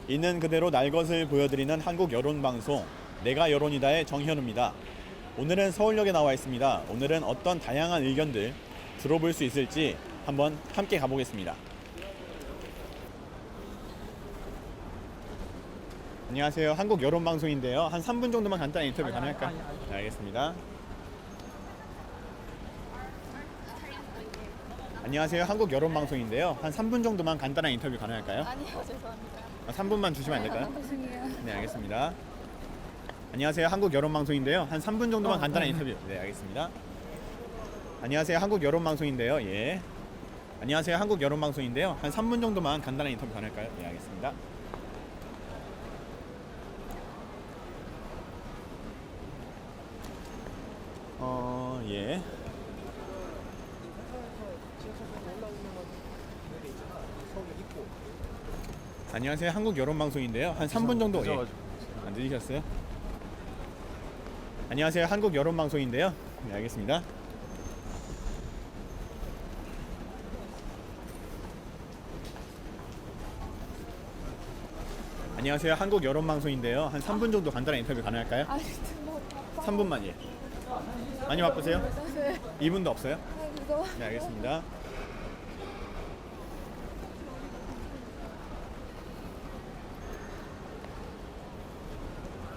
있는 그대로 날 것을 보여드리는 한국 여론방송 내가 여론이다의 정현우입니다. 오늘은 서울역에 나와 있습니다. 오늘은 어떤 다양한 의견들 들어볼 수 있을지 한번 함께 가보겠습니다. 안녕하세요. 한국 여론방송인데요. 한 3분 정도만 간단한 인터뷰 가능할까요? 네, 알겠습니다. 안녕하세요. 한국 여론방송인데요. 한 3분 정도만 간단한 인터뷰 가능할까요? 아니요, 죄송합니다. 3분만 주시면 안 될까요? 죄송해요. 네, 알겠습니다. 안녕하세요. 한국 여론방송인데요. 한 3분 정도만 간단한 인터뷰. 네, 알겠습니다. 안녕하세요. 한국 여론방송인데요. 예. 안녕하세요. 한국 여론방송인데요. 한 3분 정도만 간단한 인터뷰 가능할까요? 네, 알겠습니다. 예. 안녕하세요. 한국 여론방송인데요. 한 3분 정도. 예. 안 들리셨어요? 안녕하세요. 한국 여론방송인데요. 네, 알겠습니다. 안녕하세요. 한국 여론방송인데요. 한 3분 정도 간단한 인터뷰 가능할까요? 아니, 뭐 3분만. 예. 많이 바쁘세요? 네. 2분도 없어요? 그래서 네, 알겠습니다.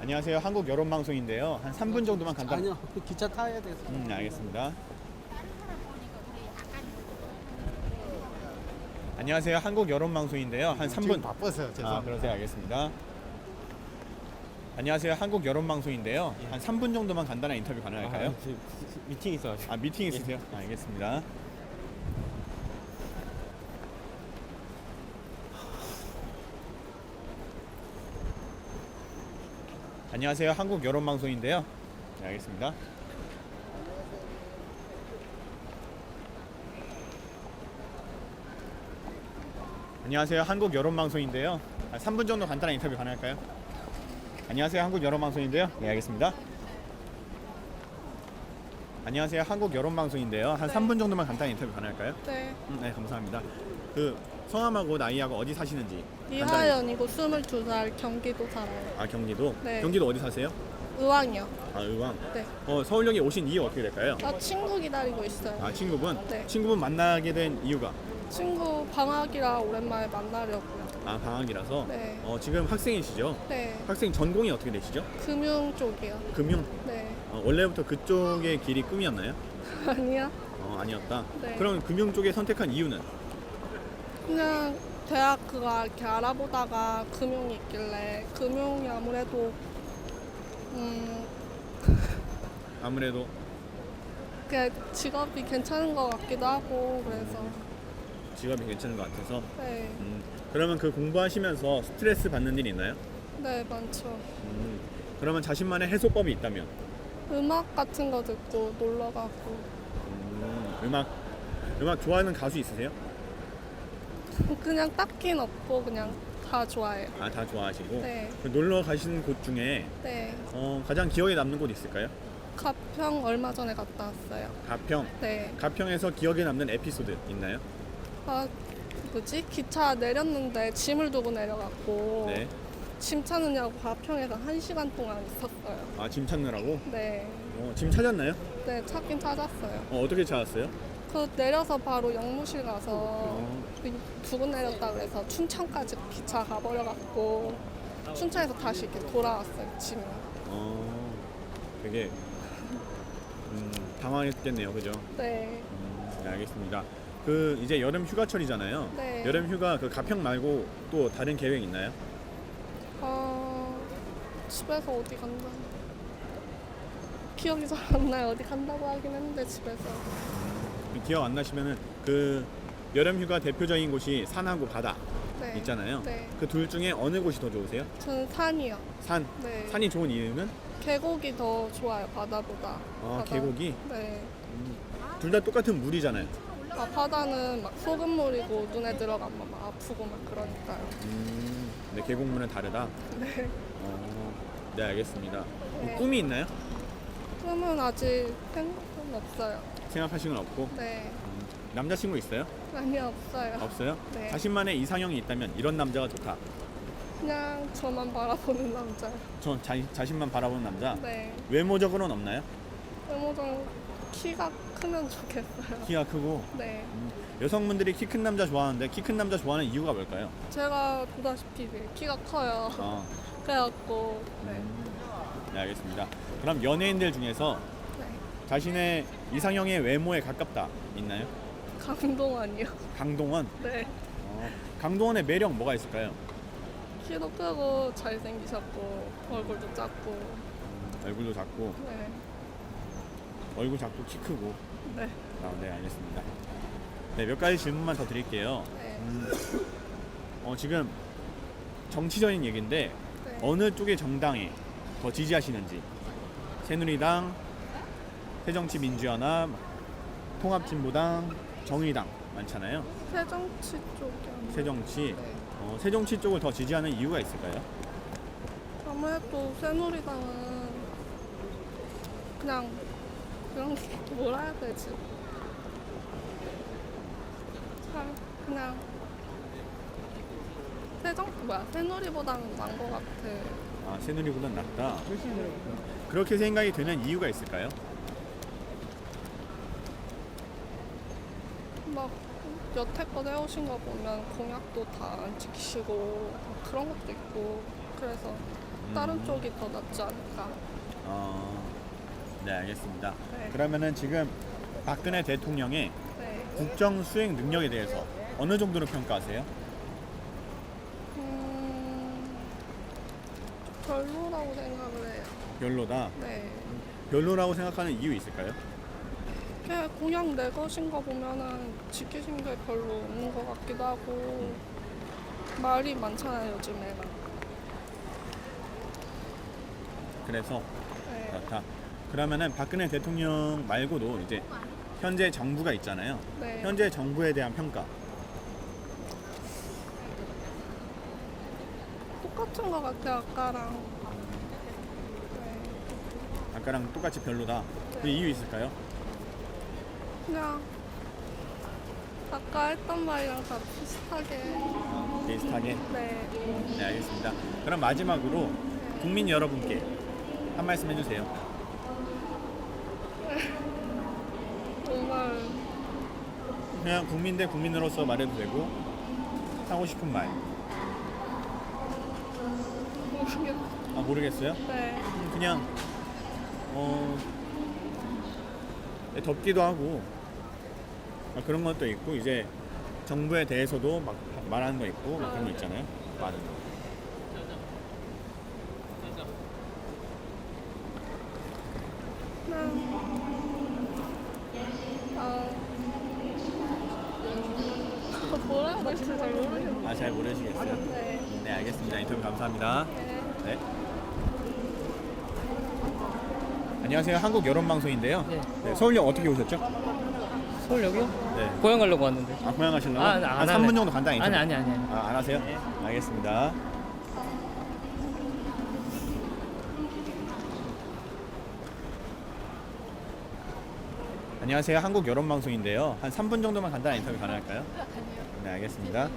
안녕하세요. 한국 여론방송인데요. 한 3분 정도만 간단. 아니요, 기차 타야 돼서. 네, 알겠습니다. 안녕하세요. 한국 여론방송인데요. 한 3분. 바빠서요. 죄송합니다. 그러세요. 알겠습니다. 안녕하세요. 한국 여론방송인데요. 한 3분 정도만 간단한 인터뷰 가능할까요? 미팅 있어가지고. 미팅 있으세요? 알겠습니다. 안녕하세요. 한국 여론방송인데요. 네, 알겠습니다. 안녕하세요. 한국 여론방송인데요. 3분 정도 간단한 인터뷰 가능할까요? 안녕하세요. 한국 여론방송인데요. 네, 알겠습니다. 안녕하세요. 한국 여론방송인데요. 한 네. 3분 정도만 간단한 인터뷰 가능할까요? 네. 네, 감사합니다. 성함하고 나이하고 어디 사시는지. 간단히. 이하연이고 22살 경기도 살아요. 경기도? 네. 경기도 어디 사세요? 의왕이요. 의왕. 네. 서울역에 오신 이유 어떻게 될까요? 나 친구 기다리고 있어요. 친구분? 네. 친구분 만나게 된 이유가? 친구 방학이라 오랜만에 만나려고요. 방학이라서? 네. 지금 학생이시죠? 네. 학생 전공이 어떻게 되시죠? 금융 쪽이요. 금융? 네. 원래부터 그쪽의 길이 꿈이었나요? 아니야. 아니었다? 네. 그럼 금융 쪽에 선택한 이유는? 그냥 대학 그거 이렇게 알아보다가 금융이 있길래 금융이 아무래도 아무래도 그 직업이 괜찮은 것 같기도 하고 그래서 직업이 괜찮은 것 같아서. 네. 그러면 그 공부하시면서 스트레스 받는 일 있나요? 네, 많죠. 그러면 자신만의 해소법이 있다면? 음악 같은 거 듣고 놀러 가고 음악 좋아하는 가수 있으세요? 그냥 딱히는 없고 그냥 다 좋아해요. 다 좋아하시고. 네. 그 놀러 가시는 곳 중에 네. 가장 기억에 남는 곳 있을까요? 가평 얼마 전에 갔다 왔어요. 가평. 네. 가평에서 기억에 남는 에피소드 있나요? 뭐지? 기차 내렸는데 짐을 두고 내려갔고 네. 짐 찾느냐고 가평에서 1시간 동안 있었어요. 짐 찾느라고? 네. 짐 찾았나요? 네, 찾긴 찾았어요. 어떻게 찾았어요? 그 내려서 바로 영무실 가서 두고 내렸다 그래서 춘천까지 기차 가버려갖고 춘천에서 다시 이렇게 돌아왔어요, 짐을. 되게 당황했겠네요, 그죠? 네. 네, 알겠습니다. 이제 여름 휴가철이잖아요. 네. 여름 휴가 가평 말고 또 다른 계획 있나요? 집에서 어디 간다. 기억이 잘 안 나요. 어디 간다고 하긴 했는데 집에서. 기억 안 나시면은 여름 휴가 대표적인 곳이 산하고 바다 네. 있잖아요. 네. 그 둘 중에 어느 곳이 더 좋으세요? 저는 산이요. 산. 네. 산이 좋은 이유는? 계곡이 더 좋아요. 바다보다. 바다. 계곡이? 네. 둘 다 똑같은 물이잖아요. 바다는 막 소금물이고 눈에 들어가면 막 아프고 막 그러니까요. 근데 계곡물은 다르다. 네. 네, 알겠습니다. 네. 꿈이 있나요? 꿈은 아직 생각은 없어요. 생각하신 건 없고. 네. 남자친구 있어요? 아니 없어요. 없어요? 네. 자신만의 이상형이 있다면 이런 남자가 좋다. 그냥 저만 바라보는 남자. 저 자신만 바라보는 남자. 네. 외모적으로는 없나요? 외모적 키가 크면 좋겠어요. 키가 크고. 네. 여성분들이 키 큰 남자 좋아하는데 키 큰 남자 좋아하는 이유가 뭘까요? 제가 보다시피 키가 커요. 아, 그래갖고 네. 네, 알겠습니다. 그럼 연예인들 중에서 네. 자신의 이상형의 외모에 가깝다 있나요? 강동원이요. 강동원. 네. 강동원의 매력 뭐가 있을까요? 키도 크고 잘생기셨고 얼굴도 작고. 얼굴도 작고, 네. 얼굴 작고 키 크고. 네. 네, 알겠습니다. 네, 몇 가지 질문만 더 드릴게요. 네. 지금 정치적인 얘기인데 네. 어느 쪽의 정당에 더 지지하시는지. 새누리당, 새정치민주연합, 통합진보당, 정의당 많잖아요. 새정치 쪽이 아니라. 새정치. 네. 새정치 쪽을 더 지지하는 이유가 있을까요? 아무래도 새누리당은 그냥 뭐라 해야 되지? 잘 그냥 새누리보다는 나은 것 같아. 아, 새누리보단 낫다. 그렇게 생각이 되는 이유가 있을까요? 막 여태껏 해오신 거 보면 공약도 다 안 지키시고 그런 것도 있고 그래서 다른 쪽이 더 낫지 않을까. 네, 알겠습니다. 네. 그러면은 지금 박근혜 대통령의 네. 국정 수행 능력에 대해서 어느 정도로 평가하세요? 별로라고 생각을 해요. 별로다. 네. 별로라고 생각하는 이유 있을까요? 그냥 공약 내거신 거 보면은 지키신 게 별로 없는 것 같기도 하고 말이 많잖아요 요즘에는. 그래서 네. 그렇다. 그러면은 박근혜 대통령 말고도 이제 현재 정부가 있잖아요. 네. 현재 정부에 대한 평가. 똑같은 것 같아요 아까랑. 네. 아까랑 똑같이 별로다. 그 이유 있을까요? 그냥 아까 했던 말이랑 다 비슷하게. 비슷하게. 네. 네, 알겠습니다. 그럼 마지막으로 국민 여러분께 한 말씀 해주세요. 정말 그냥 국민 대 국민으로서 말해도 되고 하고 싶은 말. 모르겠어요. 아, 모르겠어요? 네. 그냥 덥기도 하고 그런 것도 있고 이제 정부에 대해서도 막 말하는 거 있고 막 그런 거 있잖아요. 많은 거. 뭐라 해야 될지 잘 모르겠어요. 아, 잘 모르시겠어요? 네. 네, 알겠습니다. 인터뷰 감사합니다. 네. 네. 안녕하세요. 한국 여론방송인데요. 네. 네, 서울역 어떻게 오셨죠? 서울역이요? 네. 고향 가려고 왔는데. 아, 고향 가시려고? 아, 한 안 3분 할래. 정도 간단히 인터뷰. 아니. 아, 안 하세요? 알겠습니다. 안녕하세요. 한국 여론방송인데요. 한 3분 정도만 간단한 인터뷰 가능할까요? 네, 알겠습니다.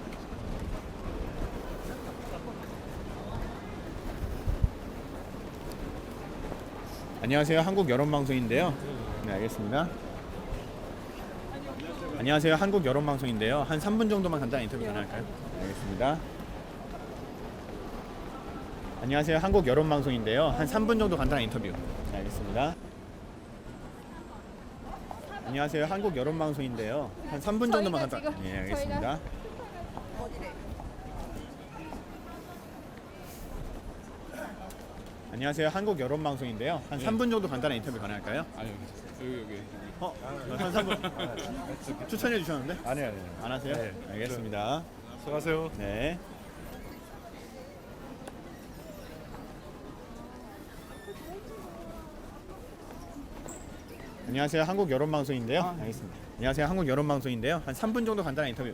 안녕하세요. 한국 여론방송인데요. 네, 알겠습니다. 안녕하세요. 한국 여론방송인데요. 한 3분 정도만 간단한 인터뷰 가능할까요? 네, 알겠습니다. 안녕하세요. 한국 여론방송인데요. 한 3분 정도 간단한 인터뷰. 네, 알겠습니다. 안녕하세요. 한국 여론방송인데요. 한 3분 정도만 간단. 지금 네, 알겠습니다. 안녕하세요. 한국 여론방송인데요. 한 3분 정도 간단한 인터뷰 가능할까요? 아니 여기 한 3분 추천해 주셨는데? 아니 안 하세요? 네. 알겠습니다. 수고하세요. 네. 안녕하세요. 한국 여론방송인데요. 알겠습니다. 안녕하세요. 한국 여론방송인데요. 한 3분 정도 간단한 인터뷰.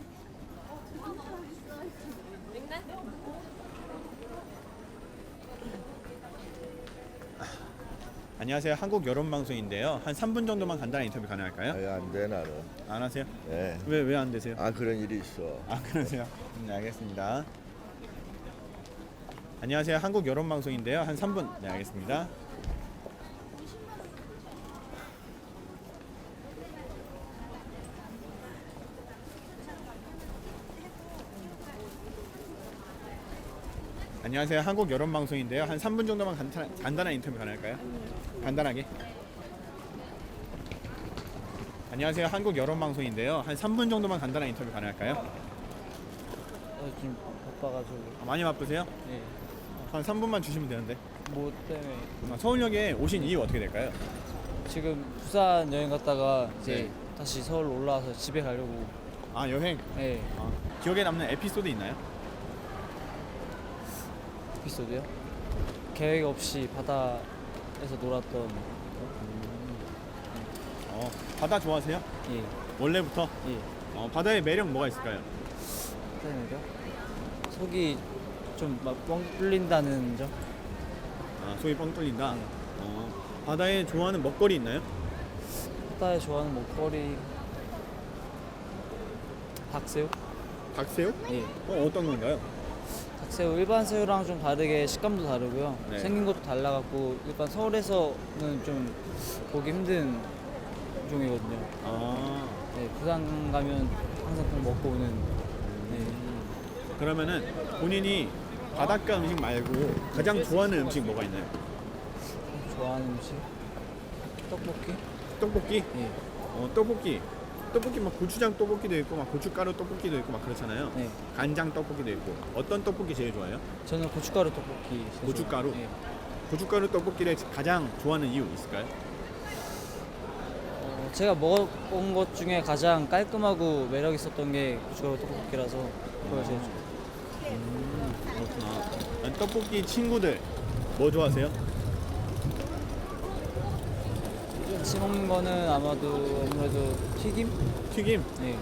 안녕하세요. 한국 여론방송인데요. 한 3분 정도만 간단한 인터뷰 가능할까요? 아니, 안 돼, 나는. 안 하세요? 예. 왜 안 되세요? 아, 그런 일이 있어. 아, 그러세요? 네, 알겠습니다. 안녕하세요. 한국 여론 방송인데요. 한 3분. 네, 알겠습니다. 안녕하세요. 한국 여론 방송인데요. 한 3분 정도만 간단한 인터뷰 가능할까요? 간단하게. 안녕하세요. 한국 여론 방송인데요. 한 3분 정도만 간단한 인터뷰 가능할까요? 지금 바빠가지고. 많이 바쁘세요? 예. 한 3분만 주시면 되는데. 뭐 때문에 서울역에 오신 이유 어떻게 될까요? 지금 부산 여행 갔다가 이제 네. 다시 서울 올라와서 집에 가려고. 아, 여행. 예. 기억에 남는 에피소드 있나요? 에피소드요? 계획 없이 바다에서 놀았던. 바다 좋아하세요? 예. 원래부터? 예. 바다의 매력 뭐가 있을까요? 때문에요? 속이 좀 막 뻥 뚫린다는 점. 속이 뻥 뚫린다. 네. 바다에 좋아하는 먹거리 있나요? 바다에 좋아하는 먹거리. 닭새우? 닭새우? 예. 어떤 건가요? 닭새우 일반 새우랑 좀 다르게 식감도 다르고요. 네. 생긴 것도 달라갖고 일반 서울에서는 좀 보기 힘든 종이거든요. 네, 부산 가면 항상 꼭 먹고 오는. 네. 그러면은 본인이 바닷가 음식 말고 가장 좋아하는 음식 뭐가 있나요? 좋아하는 음식? 떡볶이? 떡볶이? 예. 떡볶이. 떡볶이 막 고추장 떡볶이도 있고 막 고춧가루 떡볶이도 있고 막 그렇잖아요. 네. 간장 떡볶이도 있고. 어떤 떡볶이 제일 좋아해요? 저는 고춧가루 떡볶이. 제일 고춧가루? 좋아해요. 예. 고춧가루 떡볶이를 가장 좋아하는 이유 있을까요? 제가 먹어본 것 중에 가장 깔끔하고 매력 있었던 게 고춧가루 떡볶이라서 그걸 제일 좋아해요. 그렇구나. 떡볶이 친구들 뭐 좋아하세요? 같이 먹는 거는 아무래도 튀김? 튀김? 네.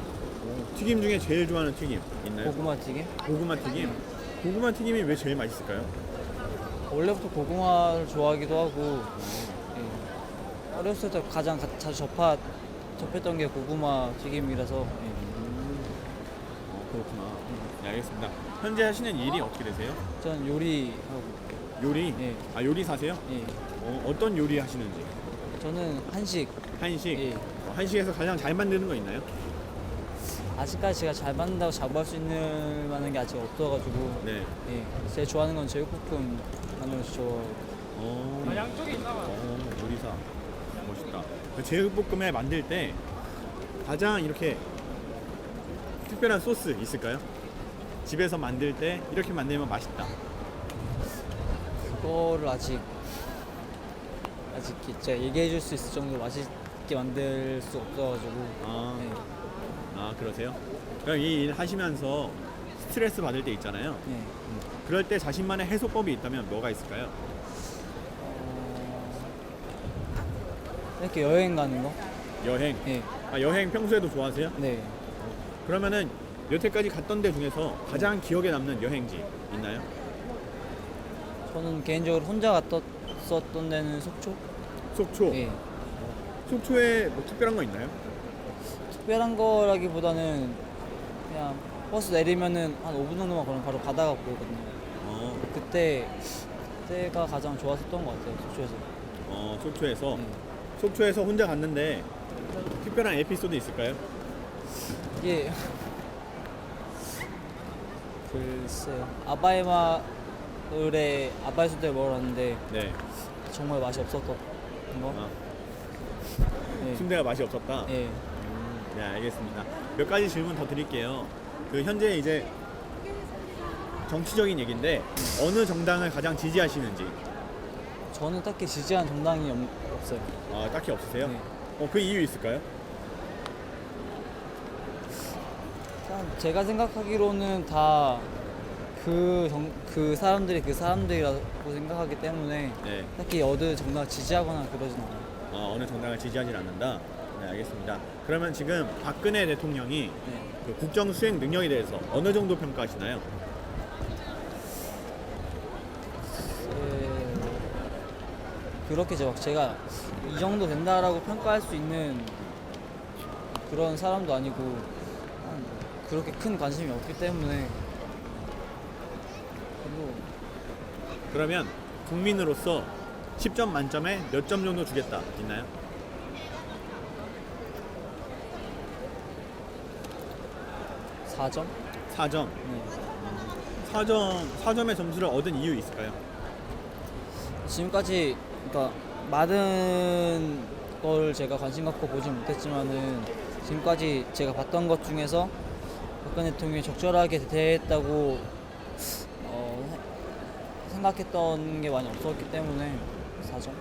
튀김 중에 제일 좋아하는 튀김 있나요? 고구마 튀김? 고구마 튀김? 고구마 튀김이 왜 제일 맛있을까요? 원래부터 고구마를 좋아하기도 하고 예. 어렸을 때 가장 자주 접했던 게 고구마 튀김이라서 예. 그렇구나. 네, 알겠습니다. 현재 하시는 일이 어떻게 되세요? 전 요리하고 요리? 예. 요리사세요? 예. 어떤 요리 하시는지? 저는 한식 한식? 예. 한식에서 가장 잘 만드는 거 있나요? 아직까지 제가 잘 만든다고 자부할 수 있는 만한 게 아직 없어가지고 네. 예. 제일 좋아하는 건 제육볶음 하는 거 좋아하고 양쪽에 있나 봐요. 요리사. 멋있다. 그 제육볶음에 만들 때 가장 이렇게 특별한 소스 있을까요? 집에서 만들 때 이렇게 만들면 맛있다. 그거를 아직 제가 얘기해 줄 수 있을 정도로 맛있게 만들 수 없어가지고 예. 그러세요? 그럼 이 일 하시면서 스트레스 받을 때 있잖아요. 예. 그럴 때 자신만의 해소법이 있다면 뭐가 있을까요? 이렇게 여행 가는 거? 여행. 예. 여행 평소에도 좋아하세요? 네. 그러면은 여태까지 갔던 데 중에서 가장 기억에 남는 여행지 있나요? 저는 개인적으로 혼자 갔었던 데는 속초? 속초. 예. 속초에 뭐 특별한 거 있나요? 특별한 거라기보다는 그냥 버스 내리면은 한 5분 정도만 걸으면 바로 바다가 보이거든요. 그때가 가장 좋았었던 것 같아요, 속초에서. 속초에서. 예. 속초에서 혼자 갔는데 특별한 에피소드 있을까요? 이게 글쎄요. 아바이 순대를 먹으러 왔는데 네. 정말 맛이 없었던 거. 예. 순대가 맛이 없었다. 예. 네, 알겠습니다. 몇 가지 질문 더 드릴게요. 현재 이제 정치적인 얘기인데 어느 정당을 가장 지지하시는지. 저는 딱히 지지한 정당이 없어요. 딱히 없으세요? 네. 그 이유 있을까요? 일단 제가 생각하기로는 다 그 사람들이라고 생각하기 때문에 네. 딱히 어느 정당 지지하거나 그러진 않아요. 어느 정당을 지지하진 않는다. 네, 알겠습니다. 그러면 지금 박근혜 대통령이 네. 그 국정 수행 능력에 대해서 어느 정도 평가하시나요? 그렇게 제가 이 정도 된다라고 평가할 수 있는 그런 사람도 아니고 그렇게 큰 관심이 없기 때문에 별로 그러면 국민으로서 10점 만점에 몇 점 정도 주겠다 있나요? 4점? 4점. 네. 4점의 점수를 얻은 이유 있을까요? 지금까지 그러니까 많은 걸 제가 관심 갖고 보진 못했지만은 지금까지 제가 봤던 것 중에서 박근혜 대통령이 적절하게 대했다고 생각했던 게 많이 없었기 때문에 4점.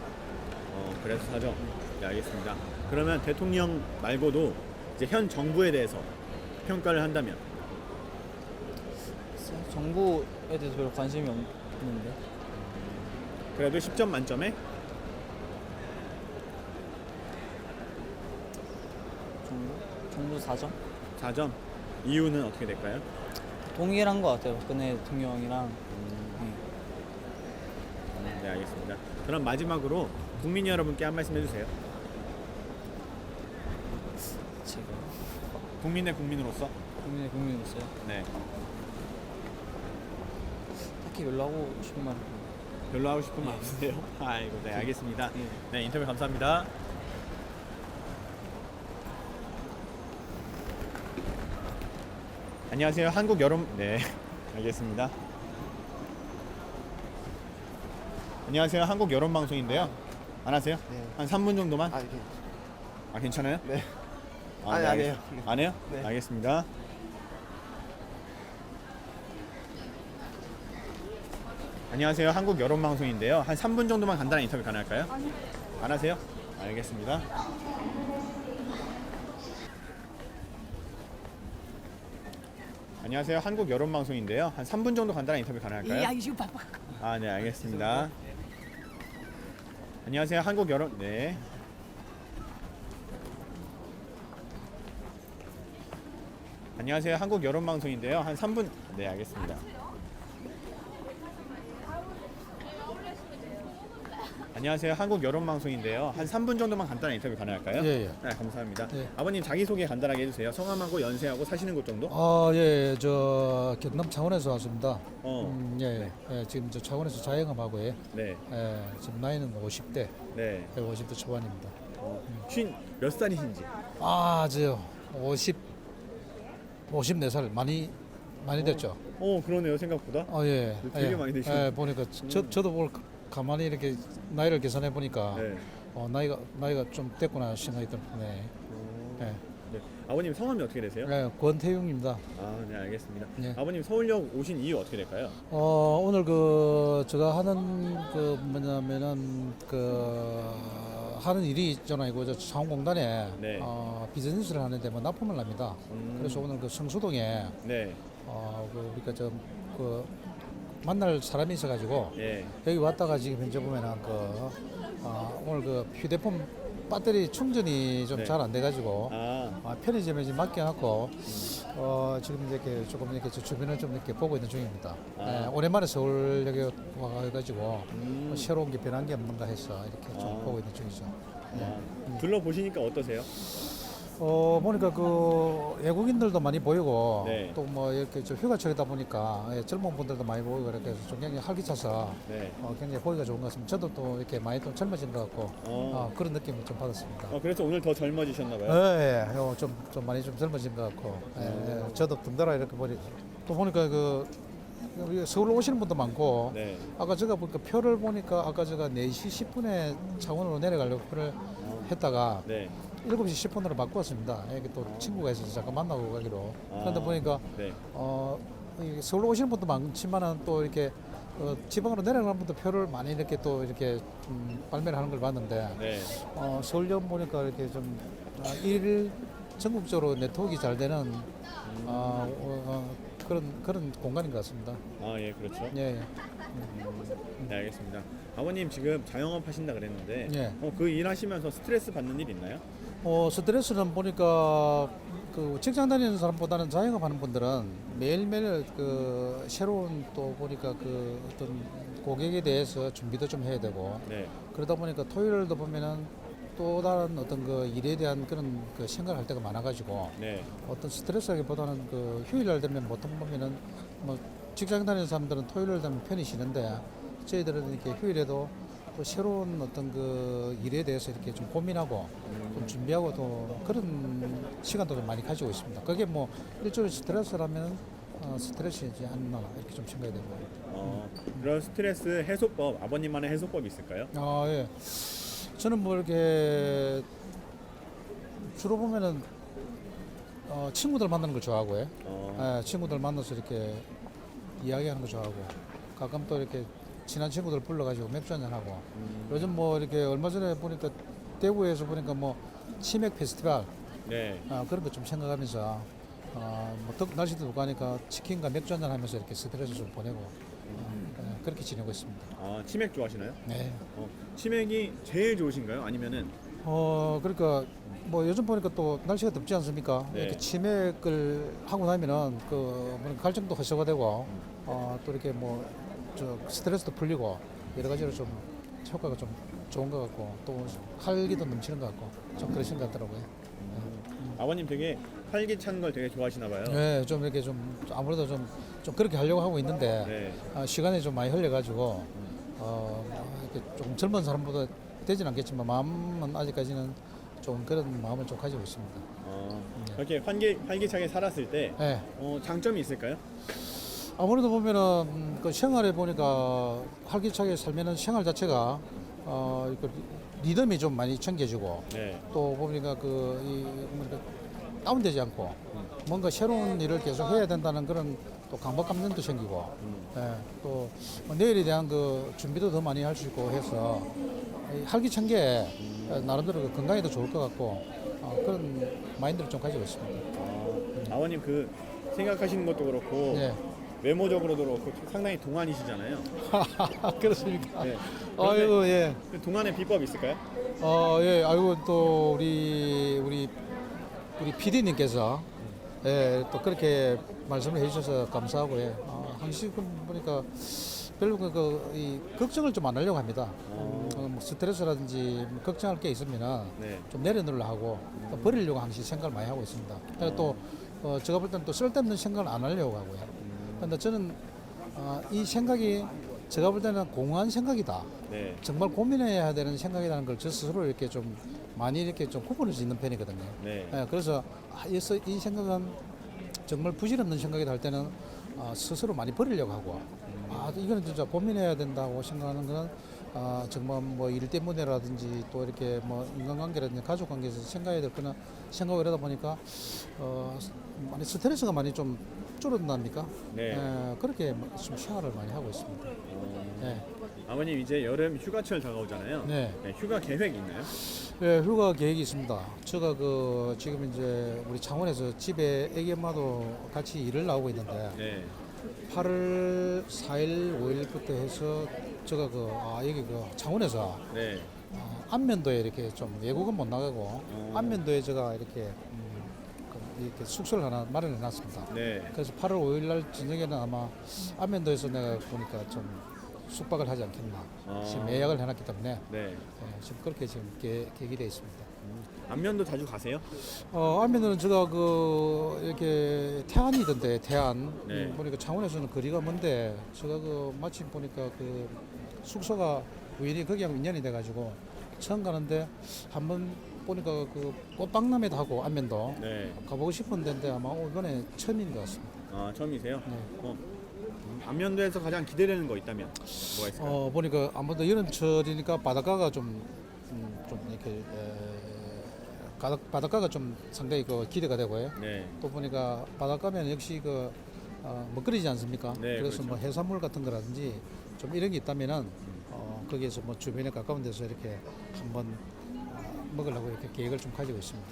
그래서 4점. 네, 알겠습니다. 그러면 대통령 말고도 이제 현 정부에 대해서 평가를 한다면 정부에 대해서 별로 관심이 없는데 그래도 10점 만점에 정부 4점? 4점. 이유는 어떻게 될까요? 동일한 것 같아요. 박근혜 대통령이랑 네, 알겠습니다. 그럼 마지막으로 국민 여러분께 한 말씀 해주세요. 제가 국민의 국민으로서. 국민으로서요. 네. 딱히 별로 하고 싶은 말. 별로 하고 싶은 말 없으세요? 아이고, 네, 알겠습니다. 네. 네, 인터뷰 감사합니다. 안녕하세요. 한국 여론 네, 알겠습니다. 안녕하세요. 한국 여론 방송인데요. 안 하세요? 네. 한 3분 정도만? 아, 이게 아, 괜찮아요? 네. 아, 아니, 네, 안 해요. 안 해요? 네. 알겠습니다. 안녕하세요. 한국 여론 방송인데요. 한 3분 정도만 간단한 인터뷰 가능할까요? 안 하세요? 알겠습니다. 안녕하세요. 한국 여론 방송인데요. 한 3분 정도 간단한 인터뷰 가능할까요? 아, 네, 알겠습니다. 안녕하세요. 한국 여론 네. 안녕하세요. 한국 여론 방송인데요. 한 3분 네, 알겠습니다. 안녕하세요. 한국 여론 방송인데요. 한 3분 정도만 간단한 인터뷰 가능할까요? 예, 예. 네, 감사합니다. 예. 아버님 자기 소개 간단하게 해주세요. 성함하고 연세하고 사시는 곳 정도? 예, 저 경남 창원에서 왔습니다. 어. 예, 예, 지금 저 창원에서 자영업하고요. 네, 예, 지금 나이는 50대, 네. 50대 초반입니다. 몇 살이신지? 저 54살 많이 됐죠. 그러네요 생각보다. 예, 되게 많이 되시네. 예, 보니까 저도 뭘 가만히 이렇게 나이를 계산해 보니까 네. 나이가 좀 됐구나 생각이 드네. 예, 네. 아버님 성함이 어떻게 되세요? 예, 권태용입니다. 아, 네, 알겠습니다. 네. 아버님 서울역 오신 이유 어떻게 될까요? 오늘 제가 하는 뭐냐면은 하는 일이 있잖아요. 저 창원공단에 네. 비즈니스를 하는데 뭐 납품을 합니다. 그래서 오늘 성수동에 네, 우리가 만날 사람이 있어가지고 예, 여기 왔다가 지금 현재 보면은 오늘 휴대폰 배터리 충전이 좀 네. 잘 안 돼가지고 아, 편의점에 지금 맡겨놨고 지금 이렇게 조금 이렇게 저 주변을 좀 이렇게 보고 있는 중입니다. 아. 오랜만에 서울역에 와가지고 새로운 게 변한 게 없는가 해서 이렇게 좀 보고 있는 중이죠. 둘러보시니까 어떠세요? 보니까 외국인들도 많이 보이고 네. 또 뭐 이렇게 좀 휴가철이다 보니까 젊은 분들도 많이 보이고 이렇게 해서 좀 굉장히 활기차서 네. 굉장히 보기가 좋은 것 같습니다. 저도 또 이렇게 많이 또 젊어진 것 같고 그런 느낌을 좀 받았습니다. 그래서 오늘 더 젊어지셨나봐요. 좀 많이 좀 젊어진 것 같고 저도 덩달아 이렇게 또 보니까 우리 서울 오시는 분도 많고 네. 아까 제가 보니까 표를 보니까 아까 제가 4시 10분에 창원으로 내려가려고 표를 했다가 네. 7시 10분으로 바꾸었습니다. 여기 또 친구가 있어서 잠깐 만나고 가기로. 그런데 보니까 네. 이 서울로 오시는 분도 많지만은 또 이렇게 지방으로 내려가는 분도 표를 많이 이렇게 또 이렇게 발매를 하는 걸 봤는데 네. 서울역 보니까 이렇게 좀 전국적으로 네트워크가 잘 되는 그런 공간인 것 같습니다. 아, 예, 그렇죠. 예. 네, 알겠습니다. 아버님 지금 자영업 하신다 그랬는데 예. 그 일 하시면서 스트레스 받는 일 있나요? 스트레스는 보니까 직장 다니는 사람보다는 자영업 하는 분들은 매일매일 새로운 또 보니까 어떤 고객에 대해서 준비도 좀 해야 되고 네. 그러다 보니까 토요일도 보면은 또 다른 어떤 일에 대한 그런 생각을 할 때가 많아가지고 네. 어떤 스트레스라기보다는 휴일날 되면 보통 보면은 뭐 직장 다니는 사람들은 토요일 되면 편히 쉬는데 저희들은 이렇게 휴일에도 또 새로운 어떤 그 일에 대해서 이렇게 좀 고민하고 좀 준비하고 또 그런 시간도 좀 많이 가지고 있습니다. 그게 뭐 일종의 스트레스라면 스트레스이지 않나 이렇게 좀 생각이 됩니다. 그런 스트레스 해소법, 아버님만의 해소법이 있을까요? 아 예. 저는 뭐 이렇게 주로 보면은 친구들 만나는 걸 좋아하고요. 친구들 만나서 이렇게 이야기하는 거 좋아하고 가끔 또 이렇게 친한 친구들 불러가지고 맥주 한잔 하고 요즘 뭐 이렇게 얼마 전에 보니까 대구에서 보니까 뭐 치맥 페스티벌 네. 그런 거 좀 생각하면서 날씨도 덥고 하니까 치킨과 맥주 한잔 하면서 이렇게 스트레스 좀 보내고 그렇게 지내고 있습니다. 치맥 좋아하시나요? 네. 치맥이 제일 좋으신가요? 아니면은 그러니까 뭐 요즘 보니까 또 날씨가 덥지 않습니까? 네. 이렇게 치맥을 하고 나면은 그 갈증도 해소가 되고 또 이렇게 뭐 저 스트레스도 풀리고 여러 가지로 좀 효과가 좀 좋은 것 같고 또 활기도 넘치는 것 같고 좀 그러신 것 같더라고요. 아버님 되게 활기찬 걸 되게 좋아하시나 봐요. 네, 좀 이렇게 좀 아무래도 좀 그렇게 하려고 하고 있는데 네. 시간이 좀 많이 흘려가지고 이렇게 조금 젊은 사람보다 되진 않겠지만 마음은 아직까지는 좀 그런 마음을 좀 가지고 있습니다. 이렇게 활기차게 살았을 때 네. 장점이 있을까요? 아무래도 보면은 그 생활에 보니까 활기차게 살면은 생활 자체가 그 리듬이 좀 많이 챙겨지고 네. 또 보니까 뭐랄까 다운되지 않고 뭔가 새로운 일을 계속 해야 된다는 그런 또 강박감정도 생기고 또뭐 내일에 대한 그 준비도 더 많이 할 수 있고 해서 이 활기찬 게 나름대로 그 건강에 도 좋을 것 같고 그런 마인드를 좀 가지고 있습니다. 아버님 그 생각하시는 것도 그렇고 네. 외모적으로도 그렇고 상당히 동안이시잖아요. 그렇습니까? 네. 아이고 예. 그 동안의 비법 있을까요? 예. 아이고 또 우리 PD님께서 예, 또 그렇게 말씀을 해주셔서 감사하고 예. 항상 보니까 별로 이 걱정을 좀 안 하려고 합니다. 뭐 스트레스라든지 뭐 걱정할 게 있으면 네. 좀 내려놓으려고 하고 또 버리려고 항상 생각을 많이 하고 있습니다. 그래서 또 제가 볼 때는 또 쓸데없는 생각을 안 하려고 하고요. 그런데 저는 이 생각이 제가 볼 때는 공허한 생각이다. 네. 정말 고민해야 되는 생각이라는 걸 저 스스로 이렇게 좀 많이 이렇게 좀 구분을 짓는 편이거든요. 네. 그래서 이 생각은 정말 부질없는 생각이다 할 때는 스스로 많이 버리려고 하고 이거는 진짜 고민해야 된다고 생각하는 거는 정말 뭐 일 때문에라든지 또 이렇게 뭐 인간관계라든지 가족관계에서 생각해야 될 거나 생각을 하다 보니까 많이 스트레스가 많이 좀 줄어든답니까? 네. 그렇게 좀 생활을 많이 하고 있습니다. 네. 아버님 이제 여름 휴가철 다가오잖아요. 네. 휴가 계획 있나요? 네, 휴가 계획이 있습니다. 제가 지금 이제 우리 창원에서 집에 애기 엄마도 같이 일을 나오고 있는데 네. 8월 4일, 5일부터 해서 제가 여기 창원에서 네. 안면도에 이렇게 좀 외국은 못 나가고 안면도에 제가 이렇게 이렇게 숙소를 하나 마련해 놨습니다. 네. 그래서 8월 5일 날 저녁에는 아마 안면도에서 내가 보니까 좀 숙박을 하지 않겠나. 지금 예약을 해놨기 때문에 네. 지금 그렇게 지금 계획이 되어 있습니다. 안면도 자주 가세요? 안면도는 제가 이렇게 태안이던데 태안 네. 보니까 창원에서는 거리가 먼데 제가 마침 보니까 숙소가 우연히 거기하고 인연이 돼가지고 처음 가는데 한번 보니까 꽃박람회도 하고 안면도 네. 가보고 싶은 데인데 아마 이번에 처음인 것 같습니다. 처음이세요? 네. 안면도에서 가장 기대되는 거 있다면 뭐가 있을까요? 보니까 아무래도 여름철이니까 바닷가가 좀 이렇게 바닷가가 좀 상당히 기대가 되고요. 네. 또 보니까 바닷가면 역시 먹거리지 않습니까? 네, 그래서 그렇죠. 뭐 해산물 같은 거라든지 좀 이런 게 있다면은 거기에서 뭐 주변에 가까운 데서 이렇게 한번 먹으려고 이렇게 계획을 좀 가지고 있습니다.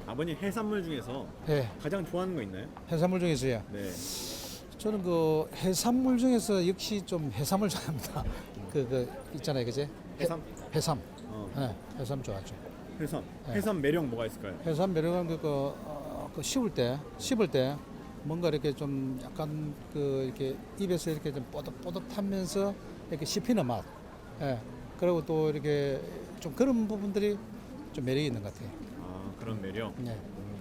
아버님 해산물 중에서 네, 가장 좋아하는 거 있나요? 해산물 중에서요. 네. 저는 해산물 중에서 역시 좀 해삼을 좋아합니다. 있잖아요, 그제? 해삼? 해삼. 어. 네, 해삼 좋아하죠. 해삼. 네. 해삼 매력 뭐가 있을까요? 해삼 매력은 씹을 때 뭔가 이렇게 좀 약간 이렇게 입에서 이렇게 좀 뽀득뽀득하면서 이렇게 씹히는 맛. 예. 그리고 또 이렇게 좀 그런 부분들이 좀 매력이 있는 것 같아요. 그런 매력. 네.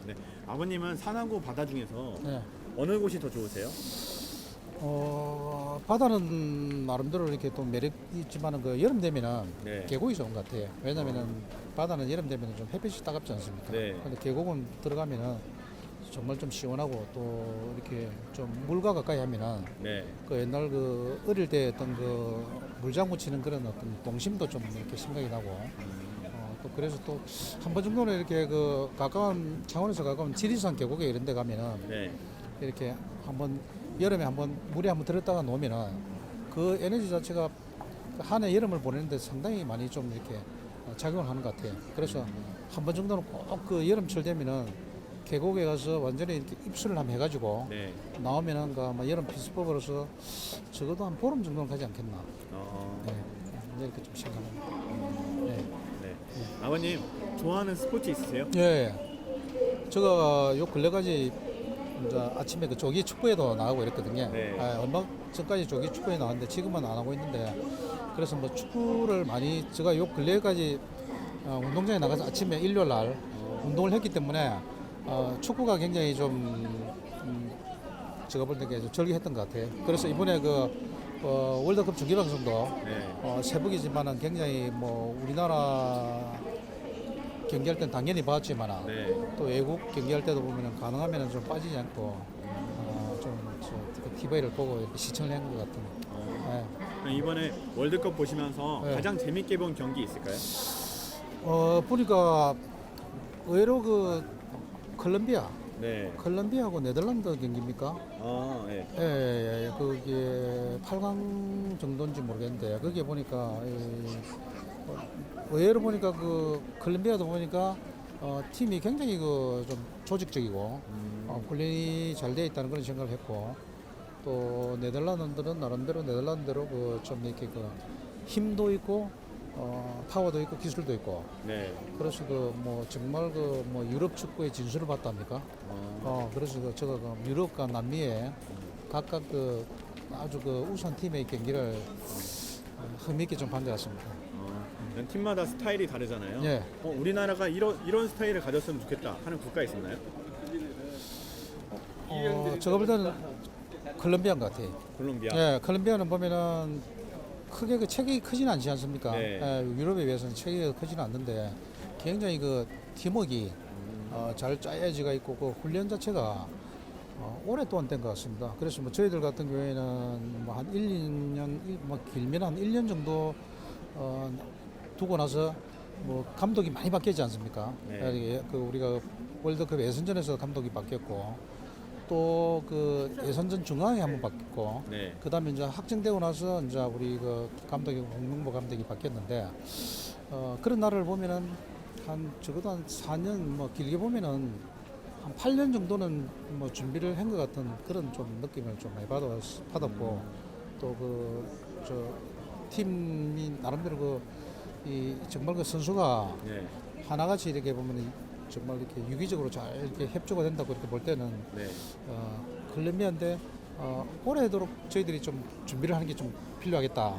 네. 아버님은 산하고 바다 중에서 네. 어느 곳이 더 좋으세요? 바다는 나름대로 이렇게 또 매력 있지만은 그 여름 되면은 네. 계곡이 좋은 것 같아요. 왜냐면은 바다는 여름 되면은 좀 햇빛이 따갑지 않습니까? 네. 근데 계곡은 들어가면은 정말 좀 시원하고 또 이렇게 좀 물과 가까이 하면은 네. 그 옛날 그 어릴 때 어떤 그 물장구 치는 그런 어떤 동심도 좀 이렇게 생각이 나고 또 그래서 또 한 번 정도는 이렇게 그 가까운 창원에서 가까운 지리산 계곡에 이런 데 가면은 네. 이렇게 한번 여름에 한번 물에 한번 들었다가 놓으면은 그 에너지 자체가 그 한해 여름을 보내는데 상당히 많이 좀 이렇게 작용을 하는 것 같아요. 그래서 한 번 정도는 꼭 그 여름철 되면은 계곡에 가서 완전히 이렇게 입수를 한번 해가지고 네. 나오면은 그 아마 여름 필수법으로서 적어도 한 보름 정도는 가지 않겠나. 네. 이렇게 좀 생각합니다. 네. 네. 아버님 좋아하는 스포츠 있으세요? 예. 제가 요 근래까지 이제 아침에 그 조기 축구에도 나가고 이랬거든요. 네. 얼마 전까지 조기 축구에 나왔는데 지금은 안 하고 있는데 그래서 뭐 축구를 많이 제가 요 근래까지 운동장에 나가서 아침에 일요일 날 운동을 했기 때문에 축구가 굉장히 좀 제가 볼 때 좀 절기했던 것 같아요. 그래서 이번에 그 월드컵 중계방송도 네. 새벽이지만은 굉장히 뭐 우리나라 경기할 땐 당연히 봤지만 네. 또 외국 경기할 때도 보면은 가능하면은 좀 빠지지 않고 좀 TV를 보고 이렇게 시청을 한 것 같은. 네. 이번에 월드컵 보시면서 네. 가장 재밌게 본 경기 있을까요? 보니까 의외로 그 콜롬비아, 네. 콜롬비아하고 네덜란드 경기입니까? 아, 네. 예, 그게 8강 정도인지 모르겠는데 거기에 보니까 의외로 보니까 그 콜롬비아도 보니까 팀이 굉장히 그 좀 조직적이고 훈련이 잘 되어 있다는 그런 생각을 했고 또 네덜란드들은 나름대로 네덜란드대로 그 좀 이렇게 그 힘도 있고 파워도 있고 기술도 있고 네. 그래서 그 뭐 정말 그 뭐 유럽 축구의 진수를 봤답니까? 그래서 그 제가 그 유럽과 남미에 각각 그 아주 그 우수한 팀의 경기를 흥미있게 좀 본 것 같습니다. 팀마다 스타일이 다르잖아요. 예. 우리나라가 이런 스타일을 가졌으면 좋겠다 하는 국가 있었나요? 제가 볼 때는 콜롬비아인 것 같아요. 콜롬비아. 예, 콜롬비아는 보면은 크게 그 체격이 크지는 않지 않습니까? 네. 예, 유럽에 비해서는 체격이 크지는 않는데 굉장히 그 팀워크가 잘 짜여지가 있고 그 훈련 자체가 오랫동안 된 것 같습니다. 그래서 뭐 저희들 같은 경우에는 뭐 한 1, 2년, 뭐 길면 한 1년 정도 두고 나서 뭐 감독이 많이 바뀌었지 않습니까? 네. 그 우리가 월드컵 예선전에서 감독이 바뀌었고 또 그 예선전 중앙에 한번 바뀌었고 네. 그다음에 이제 확정되고 나서 이제 우리 그 감독이 홍명보 감독이 바뀌었는데 그런 날을 보면은 한 적어도 한 4년 뭐 길게 보면은 한 8년 정도는 뭐 준비를 한 것 같은 그런 좀 느낌을 좀 많이 받았고 또 그 저 팀이 나름대로 이 정말 그 선수가 네. 하나같이 이렇게 보면 정말 이렇게 유기적으로 잘 이렇게 협조가 된다고 이렇게 볼 때는 네. 콜롬비아인데 올해도록 저희들이 좀 준비를 하는 게 좀 필요하겠다.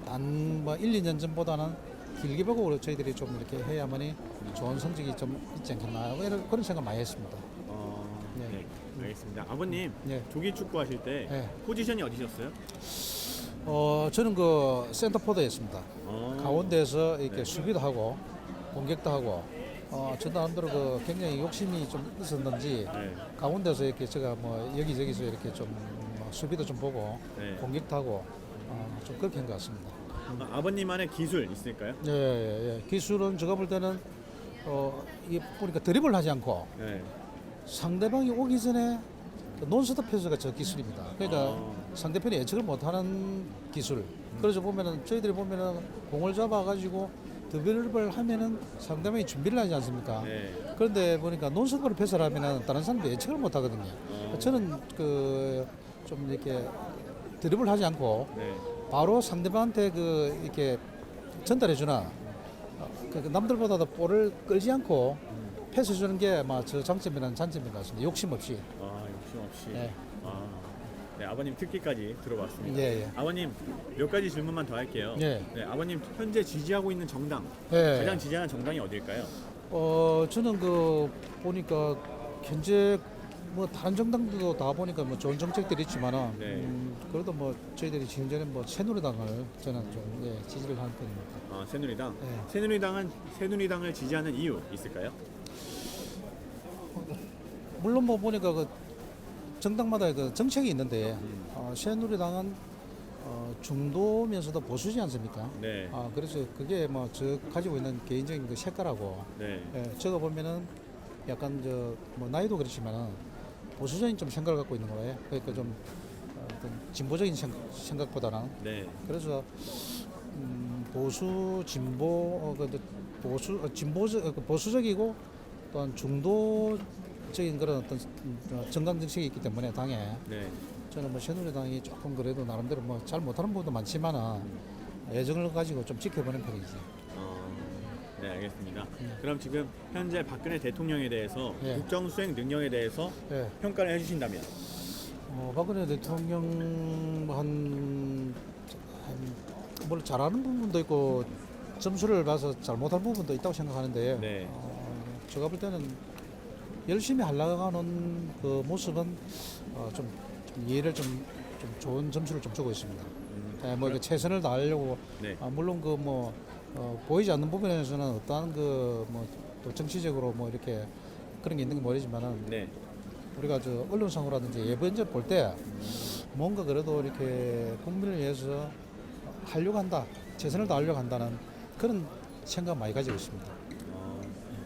단뭐 1, 2년 전보다는 길게 보고 저희들이 좀 이렇게 해야만이 좋은 성적이 좀 있지 않겠나 그런 생각 많이 했습니다. 네. 네. 알겠습니다. 아버님 네. 조기 축구 하실 때 네. 포지션이 어디셨어요? 저는 그 센터포드였습니다. 가운데에서 이렇게 네. 수비도 하고 공격도 하고 저 나름대로 그 굉장히 욕심이 좀 있었는지 네. 가운데서 이렇게 제가 뭐 여기저기서 이렇게 좀 수비도 좀 보고 네. 공격도 하고 좀 그렇게 한 것 같습니다. 아버님만의 기술 있을까요? 예. 기술은 제가 볼 때는 이게 보니까 드리블 하지 않고 네. 상대방이 오기 전에 그 논스톱 패스가 저 기술입니다. 그러니까 아. 상대편이 예측을 못하는 기술. 그래서 보면은 저희들이 보면은 공을 잡아가지고 드리블을 하면은 상대방이 준비를 하지 않습니까? 네. 그런데 보니까 논스톱으로 패스를 하면은 다른 사람도 예측을 못하거든요. 저는 그 좀 이렇게 드리블 하지 않고 네. 바로 상대방한테 그 이렇게 전달해주나 그 남들보다도 볼을 끌지 않고 패스 주는 게 아마 저 장점이라는 장점인 것 같습니다. 욕심 없이. 욕심 없이. 네. 네, 아버님 특기까지 들어봤습니다. 예. 아버님 몇 가지 질문만 더 할게요. 예. 네, 아버님 현재 지지하고 있는 정당 예. 가장 지지하는 정당이 어딜까요? 저는 그 보니까 현재 뭐 다른 정당들도 다 보니까 뭐 좋은 정책들이 있지만은 네. 그래도 뭐 저희들이 지금 전에 뭐 새누리당을 저는 좀 지지를 하는 편입니다. 새누리당. 네. 새누리당을 지지하는 이유 있을까요? 물론 뭐 보니까 그 정당마다 그 정책이 있는데 새누리당은 중도면서도 보수지 않습니까? 네. 그래서 그게 뭐 저 가지고 있는 개인적인 그 색깔하고 네. 저거 보면은 약간 저 뭐 나이도 그렇지만은 보수적인 좀 생각을 갖고 있는 거예요. 그러니까 좀 어떤 진보적인 생각보다는 네. 그래서 보수 진보 보수 보수적이고 또한 중도적인 그런 어떤 정강 정책이 있기 때문에 당에 네. 저는 뭐 새누리당이 조금 그래도 나름대로 뭐 잘 못하는 부분도 많지만은 애정을 가지고 좀 지켜보는 편이지. 네, 알겠습니다. 그럼 지금 현재 박근혜 대통령에 대해서 예. 국정 수행 능력에 대해서 예. 평가를 해주신다면? 박근혜 대통령 뭘 잘하는 부분도 있고 점수를 봐서 잘못한 부분도 있다고 생각하는데 네. 제가 볼 때는 열심히 하려가는 그 모습은 좀 이해를 좀 좋은 점수를 좀 주고 있습니다. 뭐 이렇게 최선을 다하려고 네. 물론 그 뭐 보이지 않는 부분에서는 어떠한 그 뭐 또 정치적으로 뭐 이렇게 그런 게 있는 건 모르지만은 네. 우리가 저 언론상으로라든지 예보연설 볼 때 뭔가 그래도 이렇게 국민을 위해서 하려고 한다, 최선을 다하려고 한다는 그런 생각 많이 가지고 있습니다.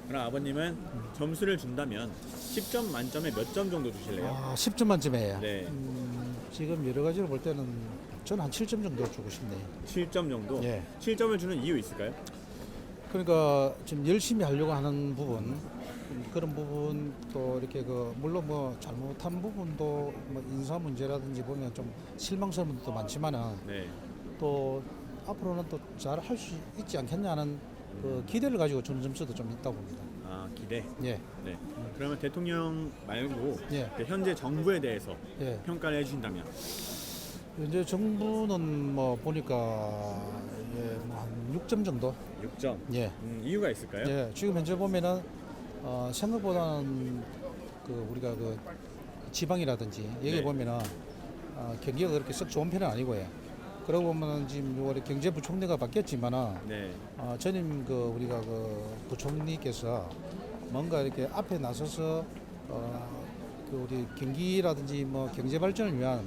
그럼 아버님은 점수를 준다면 10점 만점에 몇 점 정도 주실래요? 10점 만점에 네. 지금 여러 가지로 볼 때는 저는 한 7점 정도 주고 싶네요. 7점 정도? 예. 7점을 주는 이유 있을까요? 그러니까 지금 열심히 하려고 하는 부분 그런 부분 또 이렇게 그 물론 뭐 잘못한 부분도 뭐 인사 문제라든지 보면 좀 실망스러운 부분도 많지만은 네. 또 앞으로는 또 잘 할 수 있지 않겠냐는 그 기대를 가지고 주는 점수도 좀 있다고 봅니다. 기대. 예, 네. 그러면 대통령 말고 예. 그 현재 정부에 대해서 예. 평가를 해주신다면? 현재 정부는 뭐 보니까 뭐한 6점 정도. 6점. 예. 이유가 있을까요? 예. 지금 현재 보면은 생각보다는 그 우리가 그 지방이라든지 여기 네. 보면은 경기가 그렇게 썩 좋은 편은 아니고요. 그러고 보면은 지금 요번에 경제부총리가 바뀌었지만은 네. 전임 그 우리가 그 부총리께서 뭔가 이렇게 앞에 나서서 그 우리 경기라든지 뭐 경제 발전을 위한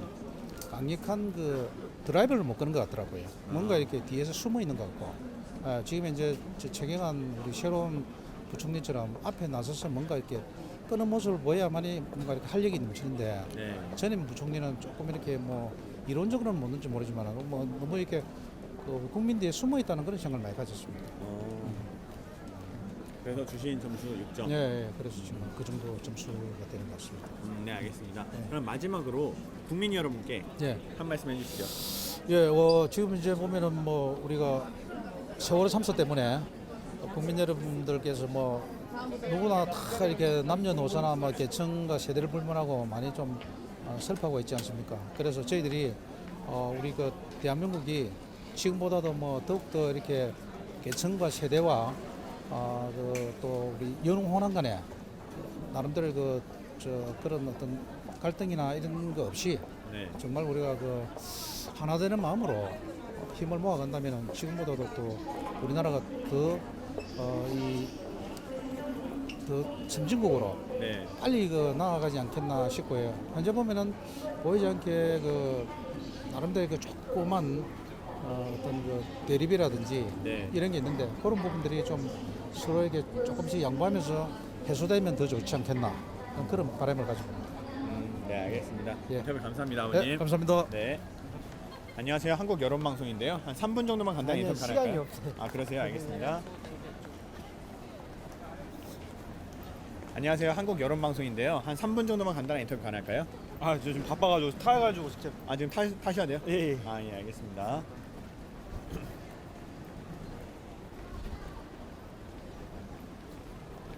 강력한 그 드라이브를 못 끄는 것 같더라고요. 뭔가 이렇게 뒤에서 숨어 있는 것 같고 지금 이제 최경환 우리 새로운 부총리처럼 앞에 나서서 뭔가 이렇게 끄는 모습을 보여야만이 뭔가 이렇게 활력이 넘치는데 네. 전임 부총리는 조금 이렇게 뭐 이론적으로는 뭐는지 모르지만 뭐 너무 이렇게 그 국민 뒤에 숨어 있다는 그런 생각을 많이 가졌습니다. 그래서 주신 점수 6점. 예, 그래서 지금 그 정도 점수가 되는 것 같습니다. 네, 알겠습니다. 네. 그럼 마지막으로 국민 여러분께 예, 한 말씀 해주시죠. 예, 지금 이제 보면은 뭐 우리가 세월호 참사 때문에 국민 여러분들께서 뭐 누구나 다 이렇게 남녀노소나 뭐 계층과 세대를 불문하고 많이 좀 슬퍼하고 있지 않습니까? 그래서 저희들이 우리 그 대한민국이 지금보다도 뭐 더욱더 이렇게 계층과 세대와 또 우리 영혼한 간에 나름대로 그런 어떤 갈등이나 이런 거 없이 네. 정말 우리가 그 하나 되는 마음으로 힘을 모아간다면 지금보다도 또 우리나라가 더 선진국으로 네. 빨리 그 나아가지 않겠나 싶고요. 현재 보면은 보이지 않게 그 나름대로 그 조그만 어떤 그 대립이라든지 네. 이런 게 있는데 그런 부분들이 좀 서로에게 조금씩 양보하면서 해소되면 더 좋지 않겠나 그런 바람을 가지고 있습니다. 네, 알겠습니다. 예. 인터뷰 감사합니다, 아버님. 네, 감사합니다. 네. 안녕하세요. 한국 여론 방송인데요. 한 3분 정도만 간단히 인터뷰 가능할까요? 없어요. 그러세요? 알겠습니다. 안녕하세요. 한국 여론 방송인데요. 한 3분 정도만 간단한 인터뷰 가능할까요? 저 지금 바빠가지고 타가지고 직접. 지금 타셔야 돼요? 예. 예, 알겠습니다.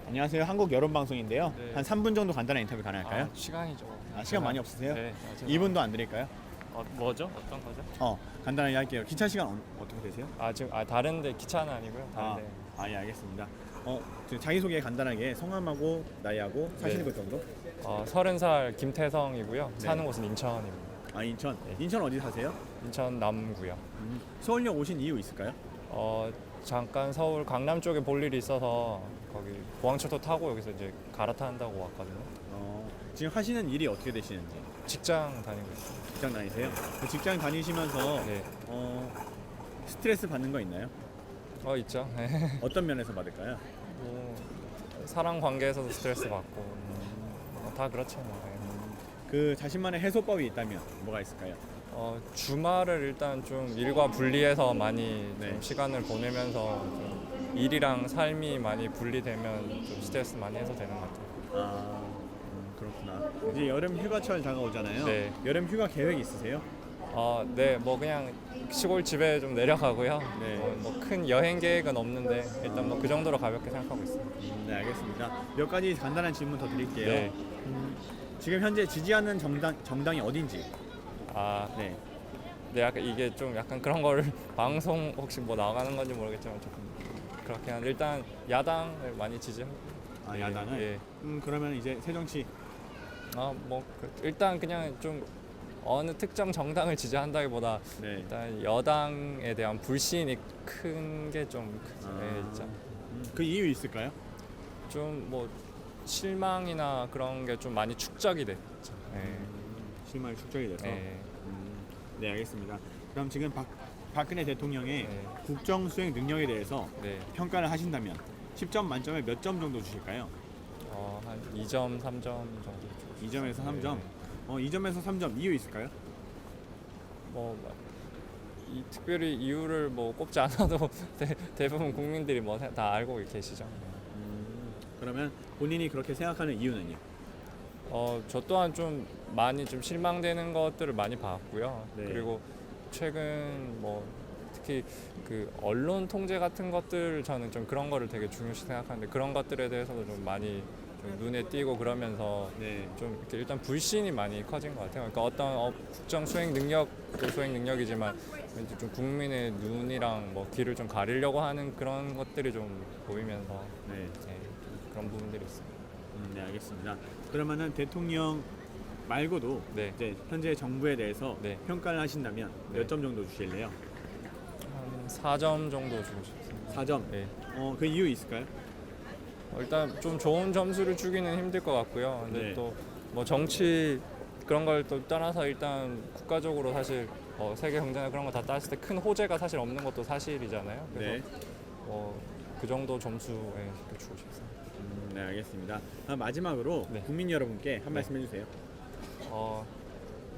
안녕하세요. 한국 여론 방송인데요. 네. 한 3분 정도 간단한 인터뷰 가능할까요? 시간이죠. 시간 많이 없으세요? 네. 2분도 안 드릴까요? 뭐죠? 어떤 거죠? 간단하게 할게요. 기차 시간 어떻게 되세요? 지금 다른데 기차는 아니고요. 다른데. 예, 알겠습니다. 자기소개 간단하게 성함하고 나이하고 사시는 네. 곳 정도? 30살 김태성이고요. 네. 사는 곳은 인천입니다. 아, 인천. 네. 인천 어디 사세요? 인천 남구요. 서울역 오신 이유 있을까요? 잠깐 서울 강남 쪽에 볼 일이 있어서 거기 공항철도 타고 여기서 이제 갈아탄다고 왔거든요. 지금 하시는 일이 어떻게 되시는지. 직장 다니고 있어요. 직장 다니세요? 그 직장 다니시면서 네. 스트레스 받는 거 있나요? 있죠. 네. 어떤 면에서 받을까요? 뭐 사람 관계에서도 스트레스 받고 다 그렇죠. 뭐. 네. 그 자신만의 해소법이 있다면 뭐가 있을까요? 주말을 일단 좀 일과 분리해서 많이 네. 좀 시간을 보내면서 좀 일이랑 삶이 많이 분리되면 좀 스트레스 많이 해소되는 것 같아요. 그렇구나. 이제 여름 휴가철 다가오잖아요. 네. 여름 휴가 계획 있으세요? 네, 뭐 그냥 시골 집에 좀 내려가고요. 네. 뭐 큰 여행 계획은 없는데 일단 뭐 그 정도로 가볍게 생각하고 있어요. 네, 알겠습니다. 몇 가지 간단한 질문 더 드릴게요. 네. 지금 현재 지지하는 정당이 어딘지. 네. 네. 네, 약간 이게 좀 약간 그런 거를 방송 혹시 뭐 나가는 건지 모르겠지만 조금 그렇긴 한데 일단 야당을 많이 지지하고. 아, 야당을? 예. 그러면 이제 새정치. 일단 그냥 좀 어느 특정 정당을 지지한다기보다 네. 일단 여당에 대한 불신이 큰 게 좀 있죠. 그 이유 있을까요? 좀 뭐 실망이나 그런 게 좀 많이 축적이 됐죠. 실망이 축적이 돼서. 네. 네, 알겠습니다. 그럼 지금 박근혜 대통령의 네. 국정 수행 능력에 대해서 네. 평가를 하신다면 10점 만점에 몇 점 정도 주실까요? 한 2점, 3점 정도. 2점에서 3점. 네. 2점에서 3점 이유 있을까요? 특별히 이유를 뭐 꼽지 않아도 대부분 국민들이 뭐 다 알고 계시죠. 그러면 본인이 그렇게 생각하는 이유는요? 저 또한 좀 많이 좀 실망되는 것들을 많이 봤고요. 네. 그리고 최근 뭐 특히 그 언론 통제 같은 것들 저는 좀 그런 거를 되게 중요시 생각하는데 그런 것들에 대해서도 좀 많이 좀 눈에 띄고 그러면서 네. 좀 이렇게 일단 불신이 많이 커진 것 같아요. 그러니까 어떤 국정 수행 능력도 수행 능력이지만 왠지 좀 국민의 눈이랑 뭐 귀를 좀 가리려고 하는 그런 것들이 좀 보이면서 네. 그런 부분들이 있어요. 네, 알겠습니다. 그러면은 대통령 말고도 네. 이제 현재 정부에 대해서 네. 평가를 하신다면 네. 몇 점 정도 주실래요? 한 4점 정도 주고 싶습니다. 4점. 네. 그 이유 있을까요? 일단 좀 좋은 점수를 주기는 힘들 것 같고요. 근데 네. 또 뭐 정치 그런 걸 또 떠나서 일단 국가적으로 사실 세계 경제나 그런 거 다 따졌을 때 큰 호재가 사실 없는 것도 사실이잖아요. 그래서 네. 그 정도 점수에 주고 싶습니다. 네, 알겠습니다. 마지막으로 네. 국민 여러분께 한 말씀 해주세요.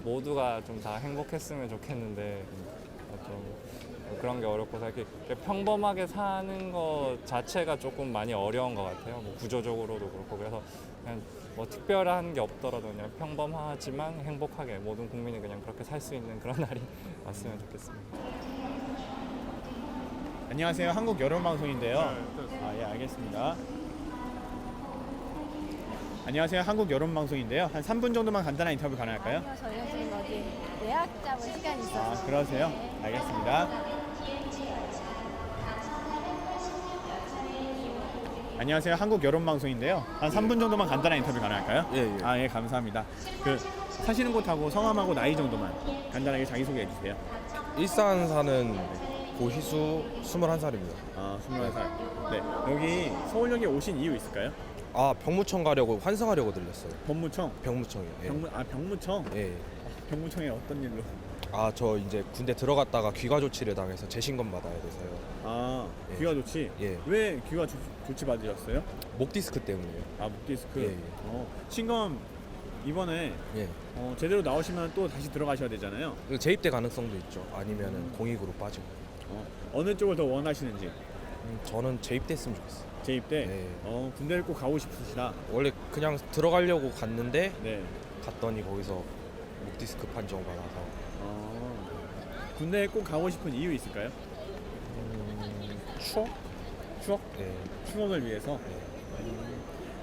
모두가 좀 다 행복했으면 좋겠는데 좀 그런 게 어렵고서 이렇게 평범하게 사는 것 자체가 조금 많이 어려운 것 같아요. 뭐 구조적으로도 그렇고 그래서 그냥 뭐 특별한 게 없더라도 그냥 평범하지만 행복하게 모든 국민이 그냥 그렇게 살 수 있는 그런 날이 왔으면 좋겠습니다. 안녕하세요. 한국 여론방송인데요. 예, 알겠습니다. 안녕하세요. 한국 여론방송인데요. 한 3분 정도만 간단한 인터뷰 가능할까요? 아니요, 저희가 지금 어디 예약 잡은 시간이 있어서. 그러세요? 네. 알겠습니다. 안녕하세요. 한국 여론방송인데요. 한 3분 정도만 간단한 인터뷰 가능할까요? 예. 예, 감사합니다. 사시는 곳하고 성함하고 나이 정도만 간단하게 자기소개해 주세요. 일산 사는 고희수 21살입니다. 21살. 네. 여기 서울역에 오신 이유 있을까요? 병무청 가려고 환승하려고 들렸어요. 법무청. 병무청이요. 예. 병무청. 예. 병무청에 어떤 일로? 저 이제 군대 들어갔다가 귀가 조치를 당해서 재신검 받아야 돼서요. 예. 귀가 좋지. 예. 왜 귀가 좋지 받으셨어요? 목 디스크 때문에요. 목 디스크. 예. 신검 이번에 예. 제대로 나오시면 또 다시 들어가셔야 되잖아요. 그리고 재입대 가능성도 있죠. 아니면은 공익으로 빠지고. 어느 쪽을 더 원하시는지. 저는 재입대했으면 좋겠어요. 재입대. 네. 군대를 꼭 가고 싶으시다. 원래 그냥 들어가려고 갔는데 네. 갔더니 거기서 목 디스크 판정 받아서. 군대에 꼭 가고 싶은 이유 있을까요? 추억? 추억? 네. 추억을 위해서.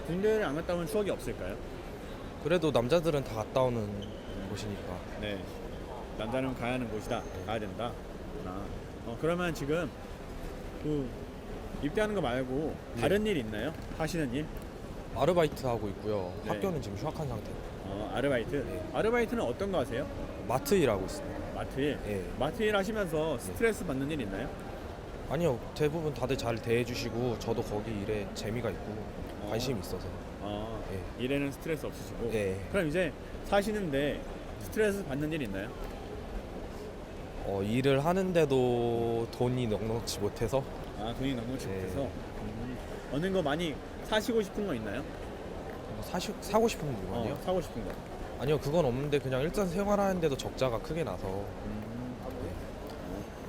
군대를 안 갔다 오면 추억이 없을까요? 그래도 남자들은 다 갔다 오는 곳이니까. 네. 남자는 가야 하는 곳이다. 가야 된다. 그러면 지금 입대하는 거 말고 다른 일 있나요? 하시는 일? 아르바이트 하고 있고요. 네. 학교는 지금 휴학한 상태. 아르바이트. 네. 아르바이트는 어떤 거 하세요? 마트 일하고 있습니다. 마트 일. 예. 마트 일 하시면서 스트레스 받는 일 있나요? 아니요, 대부분 다들 잘 대해주시고 저도 거기 일에 재미가 있고 관심이 있어서. 일에는 스트레스 없으시고. 예. 그럼 이제 사시는데 스트레스 받는 일 있나요? 일을 하는데도 돈이 넉넉지 못해서 돈이 넉넉지 네. 못해서. 어느 거 많이 사시고 싶은 거 있나요? 사고 싶은 물건이요? 사고 싶은 거. 아니요, 그건 없는데 그냥 일단 생활하는데도 적자가 크게 나서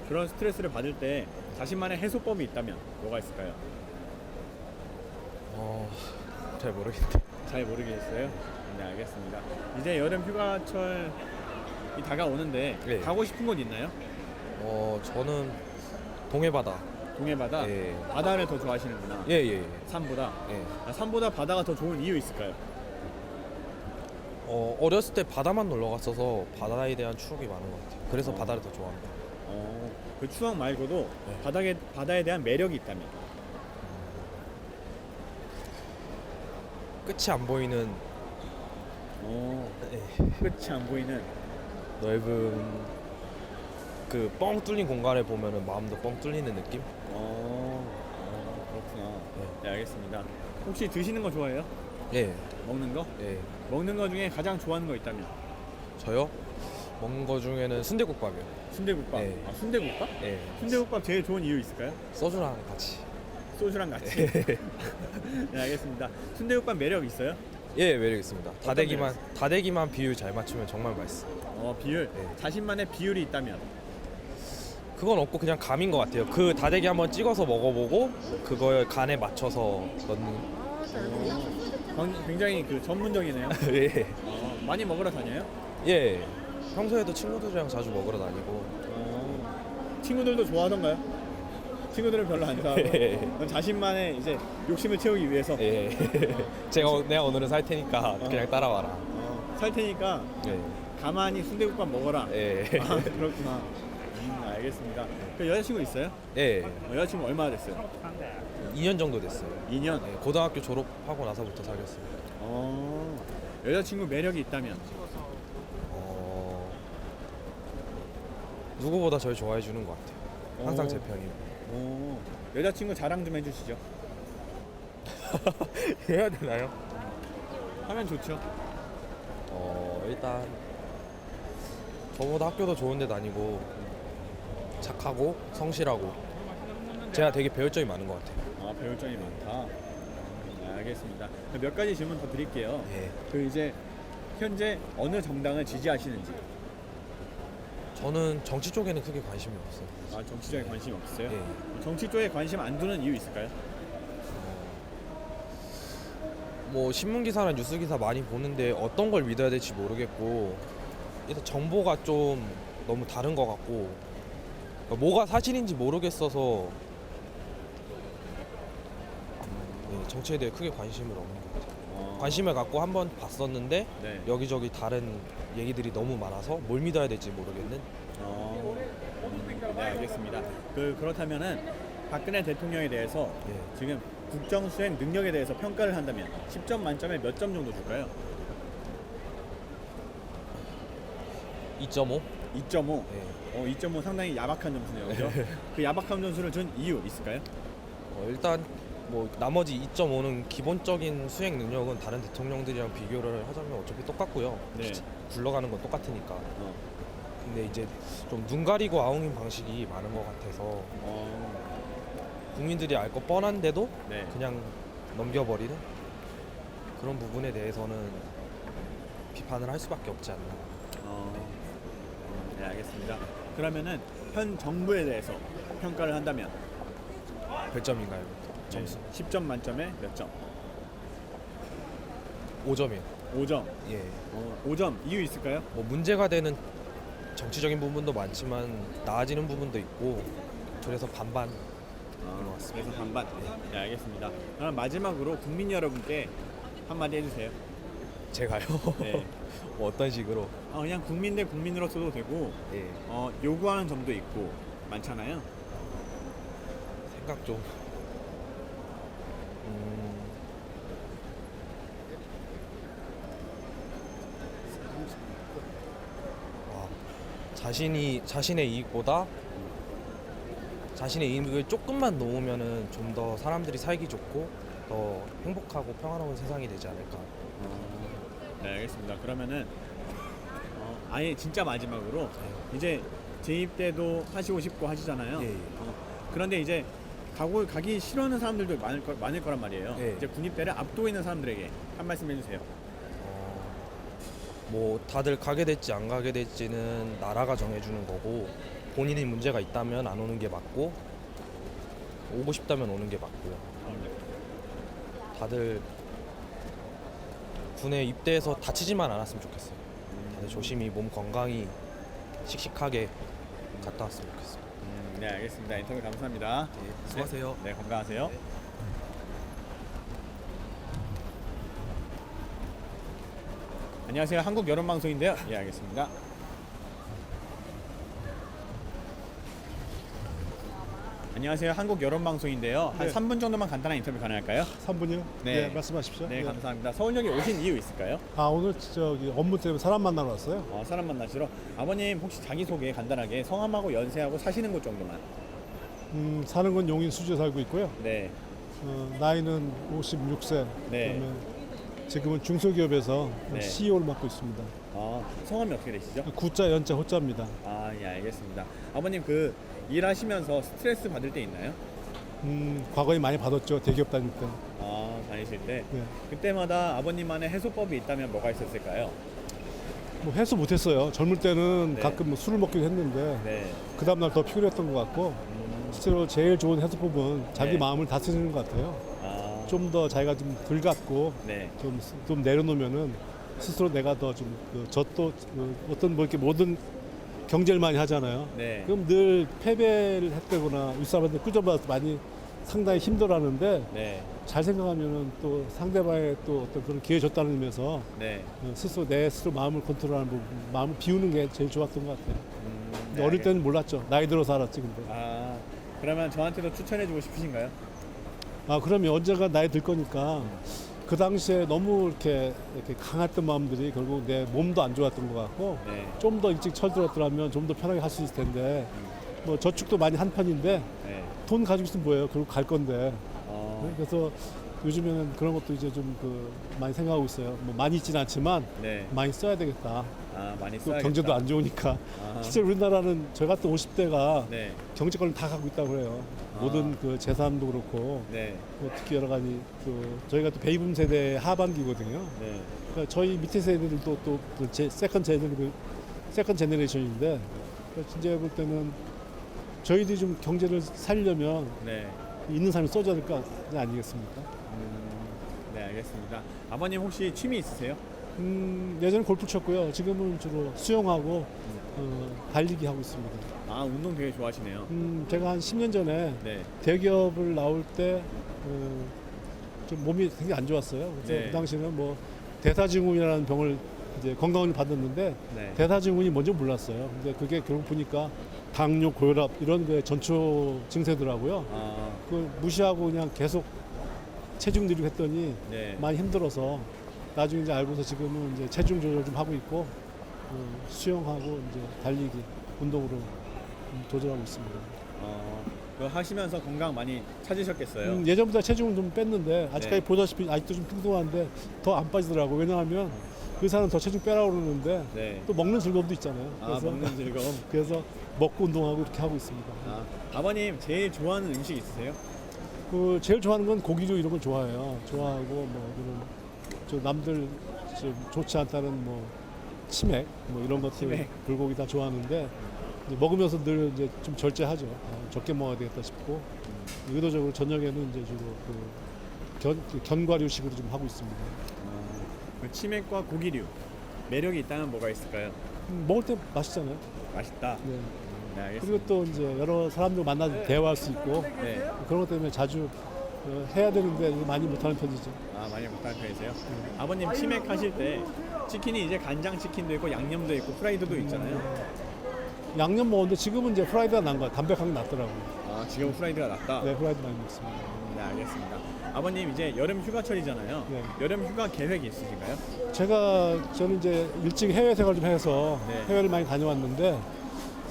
그런 스트레스를 받을 때 자신만의 해소법이 있다면 뭐가 있을까요? 잘 모르겠는데. 잘 모르겠어요. 네, 알겠습니다. 이제 여름 휴가철이 다가오는데 네. 가고 싶은 곳 있나요? 저는 동해바다. 동해바다. 예. 바다를 더 좋아하시는구나. 예. 산보다. 예. 산보다 바다가 더 좋은 이유 있을까요? 어렸을 때 바다만 놀러 갔어서 바다에 대한 추억이 많은 것 같아요. 그래서 바다를 더 좋아합니다. 그 추억 말고도 네. 바다에 대한 매력이 있다면. 끝이 안 보이는 끝이 안 보이는. 넓은 그 뻥 뚫린 공간을 보면은 마음도 뻥 뚫리는 느낌? 그렇구나. 네, 알겠습니다. 혹시 드시는 거 좋아해요? 예. 먹는 거? 예. 먹는 거 중에 가장 좋아하는 거 있다면? 저요? 먹는 거 중에는 순대국밥이요. 순대국밥. 네. 순대국밥? 예. 순대국밥 제일 좋은 이유 있을까요? 소주랑 같이. 소주랑 같이. 네, 알겠습니다. 순대국밥 매력 있어요? 예, 매력 있습니다. 매력 다대기만 비율 잘 맞추면 정말 맛있어. 비율. 네. 자신만의 비율이 있다면. 그건 없고 그냥 감인 것 같아요. 그 다대기 한번 찍어서 먹어보고 그거에 간에 맞춰서 넣는. 굉장히 전문적이네요. 예. 많이 먹으러 다녀요? 예. 평소에도 친구들이랑 자주 먹으러 다니고. 친구들도 좋아하던가요? 친구들은 별로 안 좋아하고. 예. 그럼 자신만의 이제 욕심을 채우기 위해서 예. 내가 오늘은 살 테니까 그냥 따라와라. 살 테니까 예. 가만히 순대국밥 먹어라. 예. 그렇구나. 알겠습니다. 그 여자친구 있어요? 예. 여자친구 얼마나 됐어요? 2년 정도 됐어요. 2년. 예, 고등학교 졸업하고 나서부터 사귀었어요. 여자친구 매력이 있다면? 누구보다 절 좋아해 주는 것 같아요. 항상 제 편이고. 여자친구 자랑 좀 해주시죠. 해야 되나요? 하면 좋죠. 일단 저보다 학교도 좋은 데 다니고 착하고 성실하고 제가 되게 배울 점이 많은 것 같아요. 배울 점이 많다. 알겠습니다. 몇 가지 질문 더 드릴게요. 예. 그 이제 현재 어느 정당을 지지하시는지. 저는 정치 쪽에는 크게 관심이 없어요. 정치 쪽에 관심이 없어요? 예. 정치 쪽에 관심 안 두는 이유 있을까요? 뭐 신문 기사나 뉴스 기사 많이 보는데 어떤 걸 믿어야 될지 모르겠고 일단 정보가 좀 너무 다른 것 같고 뭐가 사실인지 모르겠어서 정치에 대해 크게 관심을 없는 것 같아요. 관심을 갖고 한번 봤었는데 네. 여기저기 다른 얘기들이 너무 많아서 뭘 믿어야 될지 모르겠는. 네, 알겠습니다. 그렇다면은 박근혜 대통령에 대해서 예. 지금 국정 수행 능력에 대해서 평가를 한다면 10점 만점에 몇 점 정도 줄까요? 2.5? 2.5. 예. 2.5 상당히 야박한 점수네요. 그죠? 그 야박한 점수를 준 이유 있을까요? 일단 뭐 나머지 2.5는 기본적인 수행 능력은 다른 대통령들이랑 비교를 하자면 어차피 똑같고요. 네. 굴러가는 건 똑같으니까. 근데 이제 좀 눈 가리고 아웅인 방식이 많은 것 같아서 국민들이 알 거 뻔한데도 네. 그냥 넘겨버리는 그런 부분에 대해서는 비판을 할 수밖에 없지 않나. 네, 알겠습니다. 그러면은 현 정부에 대해서 평가를 한다면 몇 점인가요? 점수? 10점 만점에 몇 점? 5점이요. 5점. 예. 5점 이유 있을까요? 뭐 문제가 되는 정치적인 부분도 많지만 나아지는 부분도 있고 그래서 반반. 그래서 반반. 네, 알겠습니다. 그럼 마지막으로 국민 여러분께 한마디 해주세요. 제가요? 네. 뭐 어떤 식으로? 그냥 국민 대 국민으로서도 되고 예. 요구하는 점도 있고 많잖아요. 생각 좀 자신의 이익보다 자신의 이익을 조금만 놓으면은 좀 더 사람들이 살기 좋고 더 행복하고 평화로운 세상이 되지 않을까. 네, 알겠습니다. 그러면은 아예 진짜 마지막으로 이제 재입 때도 하시고 싶고 하시잖아요. 예, 예. 그런데 이제 가기 싫어하는 사람들도 많을 거란 말이에요. 예. 이제 군입대를 앞두고 있는 사람들에게 한 말씀 해주세요. 뭐 다들 가게 될지 안 가게 될지는 나라가 정해주는 거고 본인이 문제가 있다면 안 오는 게 맞고 오고 싶다면 오는 게 맞고요. 다들 군에 입대해서 다치지만 않았으면 좋겠어요. 다들 조심히 몸 건강히 씩씩하게 갔다 왔으면 좋겠어요. 네, 알겠습니다. 인터뷰 감사합니다. 수고하세요. 네, 건강하세요. 안녕하세요. 한국 여론 방송인데요. 예, 알겠습니다. 안녕하세요. 한국 여론 방송인데요. 한 네. 3분 정도만 간단한 인터뷰 가능할까요? 3분이요? 네. 네, 말씀하십시오. 네, 감사합니다. 서울역에 오신 이유 있을까요? 아, 오늘 저기 업무 때문에 사람 만나러 왔어요. 사람 만나시러. 아버님 혹시 자기소개 간단하게 성함하고 연세하고 사시는 곳 정도만. 사는 건 용인 수지에 살고 있고요. 네. 나이는 56세. 네. 그다음에 지금은 중소기업에서 네. CEO를 맡고 있습니다. 성함이 어떻게 되시죠? 구자, 연자, 호자입니다. 예, 알겠습니다. 아버님 그 일하시면서 스트레스 받을 때 있나요? 과거에 많이 받았죠. 대기업 다닐 때. 다니실 때. 네. 그때마다 아버님만의 해소법이 있다면 뭐가 있었을까요? 뭐 해소 못했어요. 젊을 때는 네. 가끔 뭐 술을 먹기도 했는데 네. 그 다음날 더 피곤했던 것 같고 실제로 제일 좋은 해소법은 자기 네. 마음을 다스리는 것 같아요. 좀 더 자기가 좀 덜 갖고 네. 좀 내려놓으면은 스스로 내가 더 좀 저또 어떤 뭐 이렇게 모든 경제를 많이 하잖아요. 네. 그럼 늘 패배를 했다거나 윗사람한테 꾸져봐서 많이 상당히 힘들어하는데 네. 잘 생각하면은 또 상대방의 또 어떤 그런 기회 줬다는 의미에서 네. 스스로 내 스스로 마음을 컨트롤하는 부분, 마음을 비우는 게 제일 좋았던 것 같아요. 근데 어릴 때는 몰랐죠. 나이 들어서 알았지 근데. 그러면 저한테도 추천해주고 싶으신가요? 그러면 언젠가 나이 들 거니까 그 당시에 너무 이렇게 강했던 마음들이 결국 내 몸도 안 좋았던 것 같고 네. 좀 더 일찍 철들었더라면 좀 더 편하게 할 수 있을 텐데 뭐 저축도 많이 한 편인데 네. 돈 가지고 있으면 뭐예요? 결국 갈 건데. 그래서 요즘에는 그런 것도 이제 좀 많이 생각하고 있어요. 뭐 많이 있지는 않지만 네. 많이 써야 되겠다. 많이 또 써야겠다. 경제도 안 좋으니까. 실제 우리나라는 저 같은 50대가 네. 경제권을 다 갖고 있다고 그래요. 모든 그 재산도 그렇고 네. 뭐 특히 여러 가지 저희가 또 베이붐 세대 하반기거든요. 네. 그러니까 저희 밑에 세대들도 또 세컨 제너레이션인데 그러니까 진짜 볼 때는 저희들이 좀 경제를 살려면 네. 있는 삶을 써줘야 될 거 아니겠습니까? 네, 알겠습니다. 아버님 혹시 취미 있으세요? 예전에 골프 쳤고요. 지금은 주로 수영하고 달리기 하고 있습니다. 운동 되게 좋아하시네요. 제가 한 10년 전에 네. 대기업을 나올 때 좀 몸이 굉장히 안 좋았어요. 그래서 네. 그 당시에는 뭐 대사증후군이라는 병을 이제 건강을 받았는데 네. 대사증후군이 뭔지 몰랐어요. 근데 그게 결국 보니까 당뇨, 고혈압 이런 게 전초 증세더라고요. 그걸 무시하고 그냥 계속 체중 늘리고 했더니 네. 많이 힘들어서 나중에 이제 알고서 지금은 이제 체중 조절 좀 하고 있고 수영하고 이제 달리기 운동으로 도전하고 있습니다. 그거 하시면서 건강 많이 찾으셨겠어요? 예전보다 체중은 좀 뺐는데 아직까지 네. 보다시피 아직도 좀 뚱뚱한데 더 안 빠지더라고. 왜냐하면 의사는 더 체중 빼라고 그러는데 네. 또 먹는 즐거움도 있잖아요. 먹는 즐거움. 그래서 먹고 운동하고 이렇게 하고 있습니다. 아버님 제일 좋아하는 음식 있으세요? 제일 좋아하는 건 고기류 이런 걸 좋아해요. 좋아하고 뭐 이런 저 남들 좀 좋지 않다는 뭐 치맥 뭐 이런 것들 치맥. 불고기 다 좋아하는데 이제 먹으면서 늘 이제 좀 절제하죠. 적게 먹어야 되겠다 싶고 의도적으로 저녁에는 이제 주로 견과류식으로 좀 하고 있습니다. 그 치맥과 고기류 매력이 있다면 뭐가 있을까요? 먹을 때 맛있잖아요. 맛있다. 네. 네, 알겠습니다. 그리고 또 이제 여러 사람들 만나서 대화할 수 있고 네. 그런 것 때문에 자주 해야 되는데 많이 못하는 편이죠. 많이 못하는 편이세요? 아버님 치맥 하실 때 치킨이 이제 간장 치킨도 있고 양념도 있고 프라이드도 있잖아요. 양념 먹었는데 지금은 이제 프라이드가 난 거야. 담백한 게 낫더라고요. 지금 프라이드가 낫다? 네, 프라이드 많이 먹습니다. 네, 알겠습니다. 아버님 이제 여름 휴가철이잖아요. 네. 여름 휴가 계획이 있으신가요? 저는 이제 일찍 해외 생활 좀 해서 네. 해외를 많이 다녀왔는데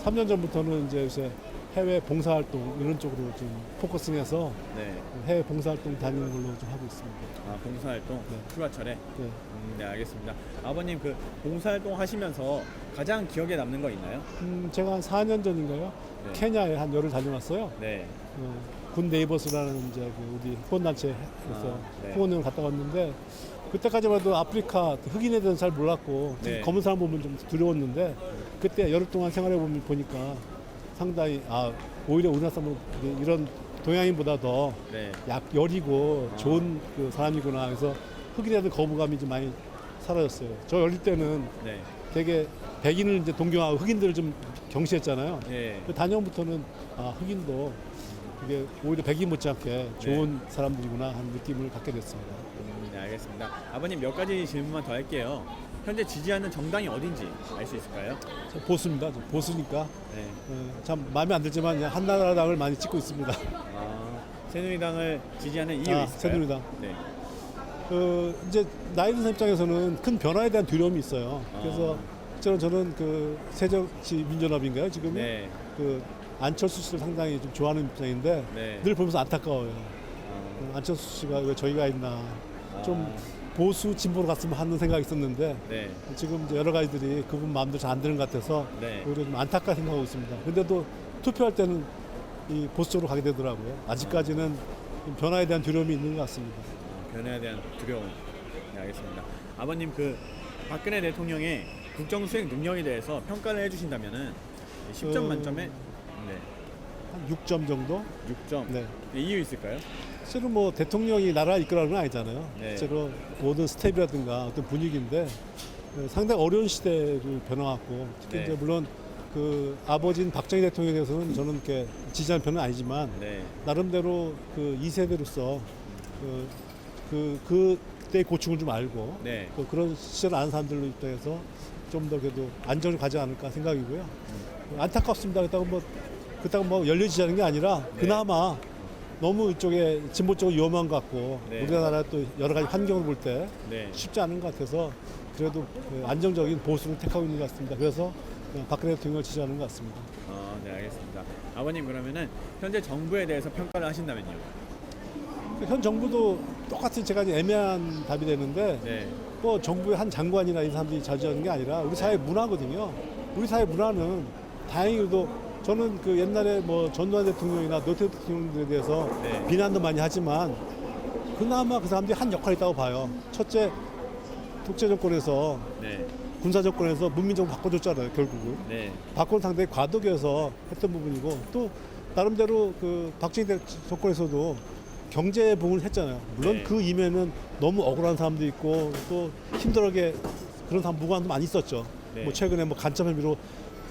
3년 전부터는 이제 요새 해외 봉사활동 이런 쪽으로 좀 포커싱해서 네. 해외 봉사활동 다니는 걸로 좀 하고 있습니다. 아, 봉사활동 네. 휴가철에. 네. 네, 알겠습니다. 아버님 그 봉사활동 하시면서 가장 기억에 남는 거 있나요? 제가 한 4년 전인가요? 네. 케냐에 한 열흘 다녀왔어요. 네. 군 네이버스라는 이제 그 우리 후원단체에서 네. 후원을 갔다 왔는데 그때까지만 해도 아프리카 흑인에 대해서 잘 몰랐고 특히 네. 검은 사람 보면 좀 두려웠는데 그때 열흘 동안 생활해 보니까 상당히 오히려 우리나라 사람은 이런 동양인보다 더 네. 여리고 좋은 그 사람이구나. 그래서 흑인에 대한 거부감이 좀 많이 사라졌어요. 저 어릴 때는 네. 되게 백인을 이제 동경하고 흑인들을 좀 경시했잖아요. 예. 그 다녀부터는 흑인도 이게 오히려 백인 못지않게 좋은 사람들이구나 하는 느낌을 갖게 됐습니다. 네, 알겠습니다. 아버님 몇 가지 질문만 더 할게요. 현재 지지하는 정당이 어딘지 알 수 있을까요? 저 보수입니다. 저 보수니까 네. 참 마음에 안 들지만 그냥 한나라당을 많이 찍고 있습니다. 새누리당을 지지하는 이유 있을까요? 새누리당. 네. 이제 나이 든 사람 입장에서는 큰 변화에 대한 두려움이 있어요. 그래서 저는 그 새정치민주연합인가요? 지금 네. 그 안철수 씨를 상당히 좀 좋아하는 입장인데 네. 늘 보면서 안타까워요. 안철수 씨가 왜 저희가 있나 좀 보수 진보로 갔으면 하는 생각이 있었는데 네. 지금 이제 여러 가지들이 그분 마음대로 잘 안 되는 것 같아서 네. 오히려 좀 안타깝게 생각하고 있습니다. 근데도 투표할 때는 이 보수 쪽으로 가게 되더라고요. 아직까지는 좀 변화에 대한 두려움이 있는 것 같습니다. 변화에 대한 두려움. 네, 알겠습니다. 아버님 그 박근혜 대통령의 국정 수행 능력에 대해서 평가를 해주신다면은 10점 만점에 네. 한 6점 정도? 6점. 네. 이유 있을까요? 실제로 뭐 대통령이 나라 이끌어가는 건 아니잖아요. 네. 실제로 모든 스텝이라든가 어떤 분위기인데 상당히 어려운 시대를 변화왔고 특히 네. 이제 물론 그 아버지인 박정희 대통령에 대해서는 저는 이렇게 지지하는 편은 아니지만 네. 나름대로 그 2세대로서 그때 고충을 좀 알고 네. 또 그런 시절을 아는 사람들로 입장해서 좀 더 그래도 안정을 가지 않을까 생각이고요. 안타깝습니다. 그렇다고 뭐 열려지자는 게 아니라 네. 그나마 너무 이쪽에 진보 쪽으로 위험한 것 같고 네. 우리나라 또 여러 가지 환경을 볼 때 네. 쉽지 않은 것 같아서 그래도 안정적인 보수를 택하고 있는 것 같습니다. 그래서 박근혜 대통령을 지지하는 것 같습니다. 네, 알겠습니다. 아버님 그러면은 현재 정부에 대해서 평가를 하신다면요? 현 정부도 똑같이 제가 이제 애매한 답이 되는데 네. 뭐 정부의 한 장관이나 이 사람들이 자주하는 게 아니라 우리 사회 문화거든요. 우리 사회 문화는 다행히도 저는 그 옛날에 뭐 전두환 대통령이나 노태우 대통령들에 대해서 네. 비난도 많이 하지만 그나마 그 사람들이 한 역할이 있다고 봐요. 첫째, 독재 정권에서 네. 군사 정권에서 문민정부 바꿔줬잖아요, 결국은. 네. 바꿔는 상당히 과도기여서 했던 부분이고 또 나름대로 그 박정희 정권에서도 경제 부분을 했잖아요. 물론 네. 그 이면은 너무 억울한 사람도 있고 또 힘들게 그런 사람 무관도 많이 있었죠. 네. 뭐 최근에 뭐 간첩 혐의로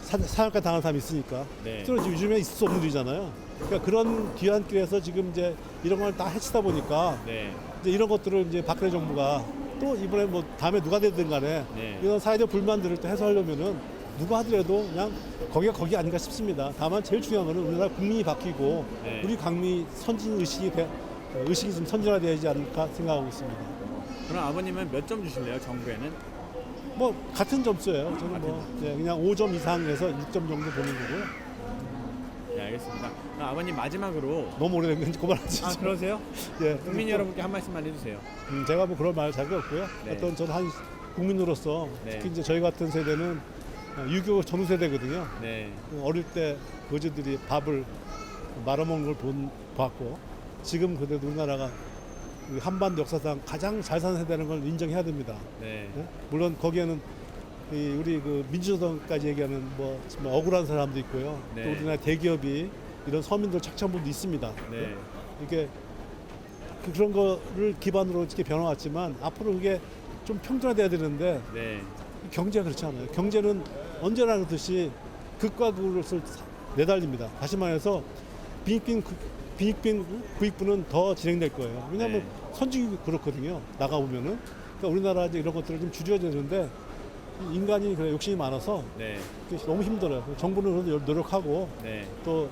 사형까지 당한 사람이 있으니까. 네. 실제로 요즘에 있을 수 없는 일이잖아요. 그러니까 그런 뒤안길에서 지금 이제 이런 걸 다 해치다 보니까 네. 이제 이런 것들을 이제 박근혜 정부가 또 이번에 뭐 다음에 누가 되든 간에 네. 이런 사회적 불만들을 또 해소하려면은 누가 하더라도 그냥 거기가 거기 아닌가 싶습니다. 다만 제일 중요한 거는 우리나라 국민이 바뀌고 네. 우리 국민이 선진 의식이 좀 선진화되지 않을까 생각하고 있습니다. 그럼 아버님은 몇 점 주실래요? 정부에는? 뭐 같은 점수예요. 저는 뭐 그냥 5점 이상에서 6점 정도 보는 거고요. 네, 알겠습니다. 그럼 아버님 마지막으로 너무 오래된 건지 그만하지. 그러세요? 예. 국민 여러분께 한 말씀만 해주세요. 제가 뭐 그런 말 잘 없고요. 네. 어떤 저는 한 국민으로서 네. 특히 이제 저희 같은 세대는 6.25 전후 세대거든요. 네. 어릴 때 거지들이 밥을 말아먹는 걸 봤고 지금 그래도 우리나라가 한반도 역사상 가장 잘 사는 세대라는 걸 인정해야 됩니다. 네. 네? 물론 거기에는 우리 그 민주노동까지 얘기하는 뭐 억울한 사람도 있고요. 네. 또 우리나라 대기업이 이런 서민들 착취한 분도 있습니다. 네. 이게 그런 거를 기반으로 이렇게 변화왔지만 앞으로 그게 좀 평준화돼야 되는데 네. 경제가 그렇지 않아요. 경제는 언제나 그렇듯이 극과 극을 내달립니다. 다시 말해서 빈익빈 구익부는 더 진행될 거예요. 왜냐하면 네. 선진국이 그렇거든요. 나가보면은. 그러니까 우리나라 이제 이런 것들을 좀 줄여야 되는데 인간이 그래 욕심이 많아서 네. 그게 너무 힘들어요. 정부는 그래도 노력하고 네. 또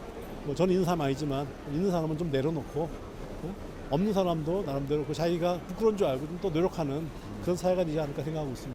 뭐 저는 있는 사람 아니지만 있는 사람은 좀 내려놓고 없는 사람도 나름대로 그 자기가 부끄러운 줄 알고 좀 또 노력하는 그런 사회가 되지 않을까 생각하고 있습니다.